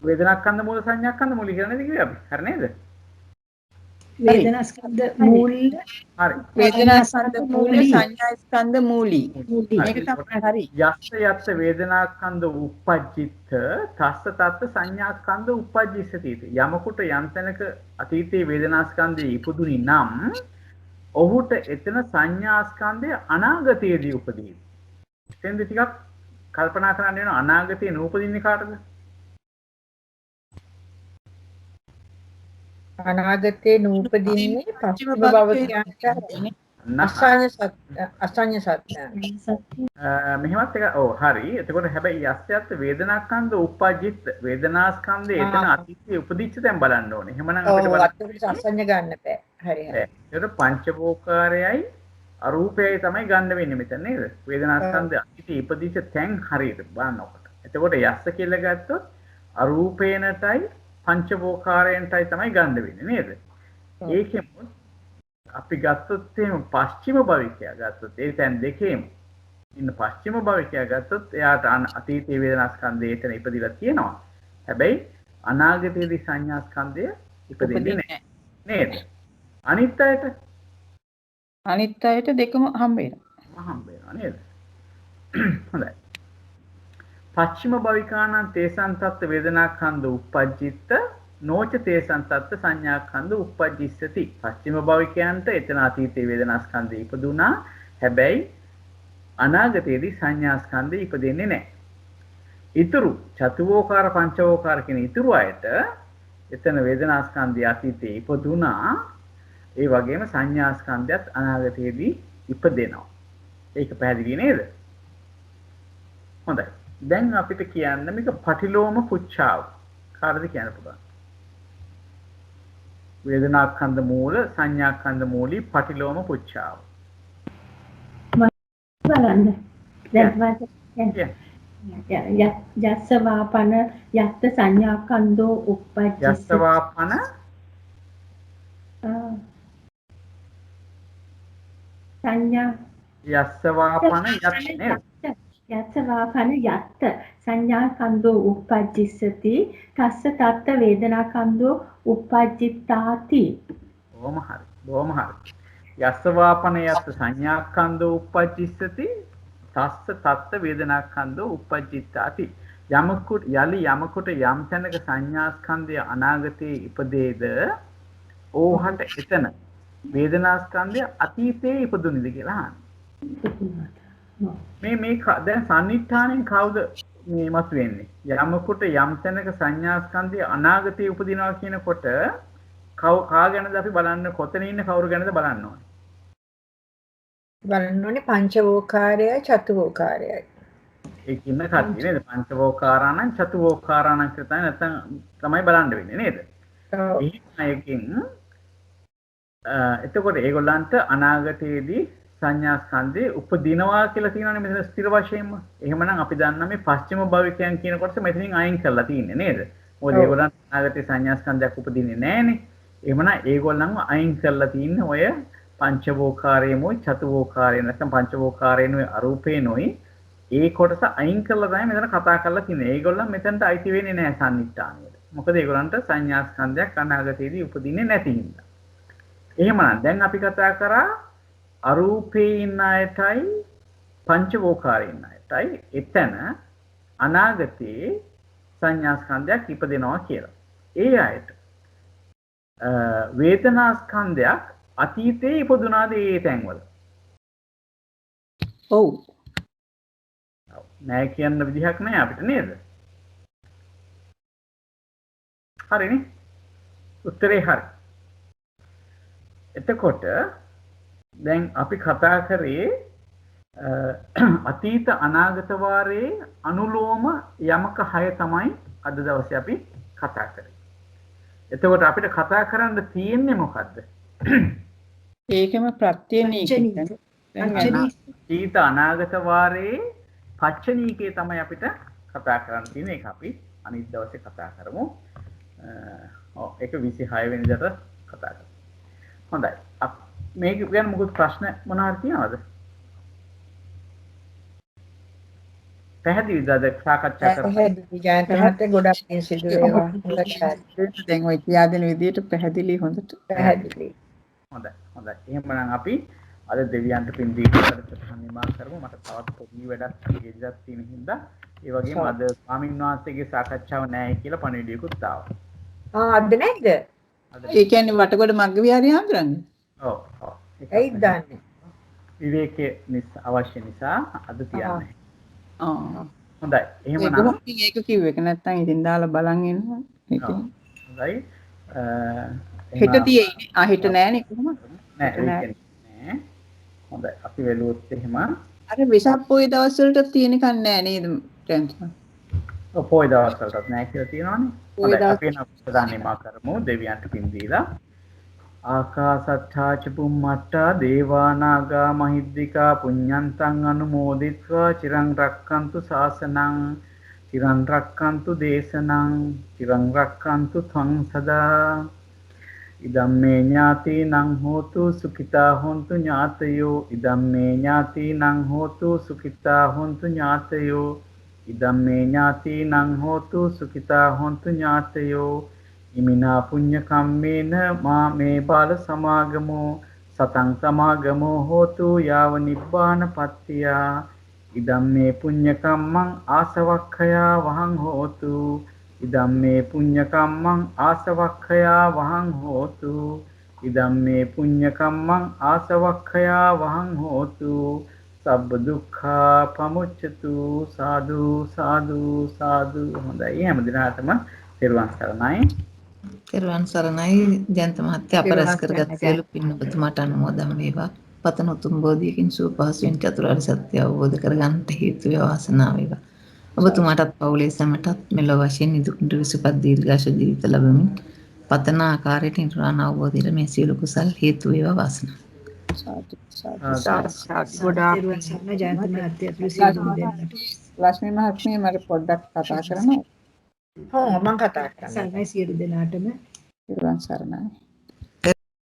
වේදනාස්කන්ධ මූල සංඥාස්කන්ධ මූලික කියලා නේද කිව්වේ අපි? හරි නේද? වේදනා ස්කන්ධ මූල හරි. වේදනා ස්කන්ධ මූල සංඥා ස්කන්ධ මූලී. මූලික. මේක තමයි හරි. යස්ස යස්ස වේදනාස්කන්ධ උප්පජ්ජිත්ත තස්ස තත්ත සංඥාස්කන්ධ උප්පජ්ජිස්සති. යමකුට යම් තැනක අතීතයේ වේදනාස්කන්ධය ඉපදුනි නම් ඔහුට එතන සංඥාස්කන්ධය අනාගතයේදී උපදී. එතෙන්ද ටිකක් කල්පනා කරන්න වෙන අනාගතයේ නූපදින්නේ කාටද? අනාගතේ නූපදින්නේ පස්චිම භව කියන්නේ අසඤ්ඤ සත්‍ය. මෙහෙමත් එක ඔව් හරි. එතකොට හැබැයි යස්සයත් වේදනාස්කන්ධ උප්පජ්ජිත් වේදනාස්කන්ධය එතන අතීතයේ උපදිච්ච තැන් බලන්න ඕනේ. එහෙමනම් අපිට බලන්න අසඤ්ඤ ගන්න බෑ. හරි හරි. ඒකට පංචවෝකාරයයි අරූපයයි තමයි ගන්න වෙන්නේ මෙතන නේද? වේදනාස්කන්ධය අතීතයේ ඉපදිච්ච තැන් හරියට බලනකොට. එතකොට යස්ස කියලා ගත්තොත් අරූපේනටයි පංචවෝකාරයන්ටයි තමයි ගන්න වෙන්නේ නේද? ඒකෙම අපි ගත්තොත් එහෙම පස්චිම භවිකයා ගත්තොත් ඒ තැන් දෙකේම ඉන්න පස්චිම භවිකයා ගත්තොත් එයාට අතීතයේ වේදනාස්කන්ධය එතන ඉපදිලා තියෙනවා. හැබැයි අනාගතයේදී සංඥාස්කන්ධය ඉපදෙන්නේ නැහැ නේද? අනිත් අයට දෙකම හම්බ වෙනවා. හම්බ වෙනවා නේද? හොඳයි. පස්චිම භවිකානං තේසං තත්ත්ව වේදනාඛන්ධ උප්පජ්ජිත්ත නොච තේසං තත්ත්ව සංඥාඛන්ධ උප්පජ්ජිස්සති. පස්චිම භවිකයන්ට එතන අතීතයේ වේදනාස්කන්ධය ඉපදුනා. හැබැයි අනාගතයේදී සංඥාස්කන්ධය ඉපදෙන්නේ නැහැ. ඊතුරු චතුවෝකාර පංචවෝකාර කියන ඊතුරු අයට එතන වේදනාස්කන්ධය අතීතයේ ඉපදුනා. ඒ වගේම සංඥාස්කන්ධයත් අනාගතයේදී ඉපදෙනවා. ඒක පැහැදිලි නේද? හොඳයි. දැන් අපිට කියන්න මේක පටිලෝම පුච්ඡාව. කාටද කියන්න පුළුවන්? වේදනාස්කන්ධ මූල සංඥාස්කන්ධ මූලී පටිලෝම පුච්ඡාව. බලන්න. දැන් යස්ස වාපන යත්ත සංඥාස්කන්ධෝ උප්පජ්ජති. යස්ස වාපන සංඥා යස්ස වාපන යස්ස වාපන යත්ත සංඥාස්කන්ධෝ උප්පජ්ජිස්සති තස්ස තත්ත වේදනාස්කන්ධෝ උප්පජ්ජිතාති. බොහොම හරි. බොහොම හරි. යස්ස වාපන යත්ත සංඥාස්කන්ධෝ උප්පජ්ජිස්සති තස්ස තත්ත වේදනාස්කන්ධෝ උප්පජ්ජිතාති. යමකුට යම් තැනක සංඥාස්කන්ධය අනාගතයේ ඉපදේද ඕහට එතන වේදනාස්කන්ධය අතීතයේ ඉපදුනේද කියලා අහන්නේ. මේ දැන් සම්නිඨාණයෙන් කවුද මේ මතුවෙන්නේ? යමකට යම් තැනක සංඥාස්කන්ධය අනාගතයේ උපදිනවා කියනකොට කා ගැනද අපි බලන්න කොතන ඉන්න කවුරු ගැනද බලන්න ඕනේ? බලන්න ඕනේ පංචවෝකාරයයි චතුවෝකාරයයි. ඒක ඉන්න කට්ටිය නේද? පංචවෝකාරාණං චතුවෝකාරාණං කියලා නැත්නම් තමයි බලන්න වෙන්නේ නේද? එහෙනම් එතකොට ඒගොල්ලන්ට අනාගතයේදී සංඥාස්කන්ධේ උපදිනවා කියලා තියෙනවානේ මෙතන ස්ථිර වශයෙන්ම. එහෙමනම් අපි දන්නා මේ පස්චිම භවිකයන් කියන කොටස මෙතනින් අයින් කරලා තියෙන්නේ නේද? මොකද ඒගොල්ලන් අනාගතේ සංඥාස්කන්ධයක් උපදින්නේ නැහනේ. එහෙමනම් ඒගොල්ලන්ව අයින් කරලා තින්නේ ඔය පංචවෝකාරයේමයි චතුවෝකාරයේ නැත්නම් පංචවෝකාරයේනොයි අරූපේනොයි ඒ කොටස අයින් කරලා තමයි මෙතන කතා කරලා තින්නේ. ඒගොල්ලන් මෙතනට අයිති වෙන්නේ නැහැ සම්නිට්ඨානයට. මොකද ඒගොල්ලන්ට සංඥාස්කන්ධයක් අනාගතයේදී උපදින්නේ නැති හින්දා. එහෙමනම් දැන් අපි කතා කරා අරූපේ ඉන්න අයටයි පංචවෝකාරේ ඉන්න අයටයි එතන අනාගතයේ සංඥාස්කන්ධයක් ඉපදෙනවා කියලා. ඒ අයට වේදනාස්කන්ධයක් අතීතයේ ඉපදුනාද ඒ තැන්වල? ඔව්. නෑ කියන්න විදිහක් නෑ අපිට නේද? හරිනේ. උත්තරේ හරි. එතකොට දැන් අපි කතා කරේ අතීත අනාගත වාරයේ අනුලෝම යමක 6 තමයි අද දවසේ අපි කතා කරේ. එතකොට අපිට කතා කරන්න තියෙන්නේ මොකද්ද? ඒකම ප්‍රත්‍යනීක. අතීත අනාගත වාරයේ පච්චනීකේ තමයි අපිට කතා කරන්න තියෙන්නේ. ඒක අපි අනිත් දවසේ කතා කරමු. ඒක 26 වෙනිදාට කතා කරමු. හොඳයි. මේක ගැන මොකද ප්‍රශ්න මොනවාද තියෙනවද? පැහැදිලිද අද සාකච්ඡා කරා? පැහැදිලි ජයන්ත මහත්තයා ගොඩක් පින් සිදු වේවා. හොඳයි. දැන් ඔය කියා දෙන විදිහට පැහැදිලි හොඳට. පැහැදිලි. හොඳයි. එහෙමනම් අපි අද දෙවියන්ට පින් දීපකට නිමා කරමු. මට තවත් පොඩි වැඩක් ඉදිරියට තියෙන හින්දා ඒ වගේම අද ස්වාමීන් වහන්සේගේ සාකච්ඡාව නැහැ කියලා පණිවිඩයකුත් ආවා. අද නැද්ද? ඒ කියන්නේ වටකොට මග්ග විහාරය හඳුරන්නේ. ඔව්. ඒයි දන්නේ. විවේකයේ අවශ්‍ය නිසා අද තියන්නේ. හොඳයි. එහෙමනම් ඒක කිව්ව එක නැත්තම් ඉතින් දාලා බලන් ඉන්නවා. හොඳයි. හෙට තියෙන්නේ. හෙට නෑනේ කොහොමද? නෑ. හොඳයි. අපි වෙලුවොත් එහෙම අර වෙසක් පොයි දවස් වලට තියෙන කන් නෑ නේද? ටෙන්ෂන්. ඔව් පොයි දවස් වලටත් නෑ කියලා තියෙනවානේ. හොඳයි. අපි නපුසදාන්නේ කරමු දෙවියන්ට පින් දීලා. ආකාසට්ඨා ච බුම්මට්ඨා දේවා නාග මහිද්దికා පුඤ්ඤන්තං අනුමෝදිත්වා චිරං රක්칸තු ශාසනං චිරං රක්칸තු දේශනං චිරං රක්칸තු ත්වං සදා ඉදම්මේ ඥාතිනං හෝතු සුඛිතා හොන්තු ඥාතයෝ ඉදම්මේ ඥාතිනං හෝතු සුඛිතා හොන්තු ඥාතයෝ ඉදම්මේ ඥාතිනං හෝතු සුඛිතා හොන්තු ඥාතයෝ ඉමිනා පුඤ්ඤ කම්මේන මා මේ බාල සමාගමෝ සතං සමාගමෝ හෝතු යාව නිබ්බාන පත්තියා ඉදම්මේ පුඤ්ඤ කම්මං ආසවක්ඛයා වහං හෝතු ඉදම්මේ පුඤ්ඤ කම්මං ආසවක්ඛයා වහං හෝතු ඉදම්මේ පුඤ්ඤ කම්මං ආසවක්ඛයා වහං හෝතු සබ්බ දුක්ඛා පමුච්ඡතු සාදු සාදු සාදු. හොඳයි හැම දිනකටම තෙරුවන් සරණයි. තෙරුවන් සරණයි ජයන්ත මහත්තයා අපරස් කරගත් සියලු පින් ඔබතුමාට අනුමෝදන් වේවා. පතන උතුම් බෝධියකින් සුව පහසුවෙන් චතුරාර්ය සත්‍ය අවබෝධ කරගන්නට හේතු වේවා වාසනාව වේවා. ඔබතුමාටත් පවුලේ සැමටත් මෙලොව වශයෙන් නිදුක් නිරෝගී දීර්ඝාෂ ජීවිත ලැබෙමින් පතන ආකාරයට නිර්වාණ අවබෝධයට මේ සියලු කුසල් හේතු වේවා වාසනාව. ගොඩාක් ජයන්ත මහත්තයා ප්‍රසිද්ධ දෙන්නට. ලක්ෂ්මී මහත්මිය මට පොඩ්ඩක් කතා කරන්න. මම කතා කරනවා. සර්වයි සියලු දෙනාටම තෙරුවන් සරණයි.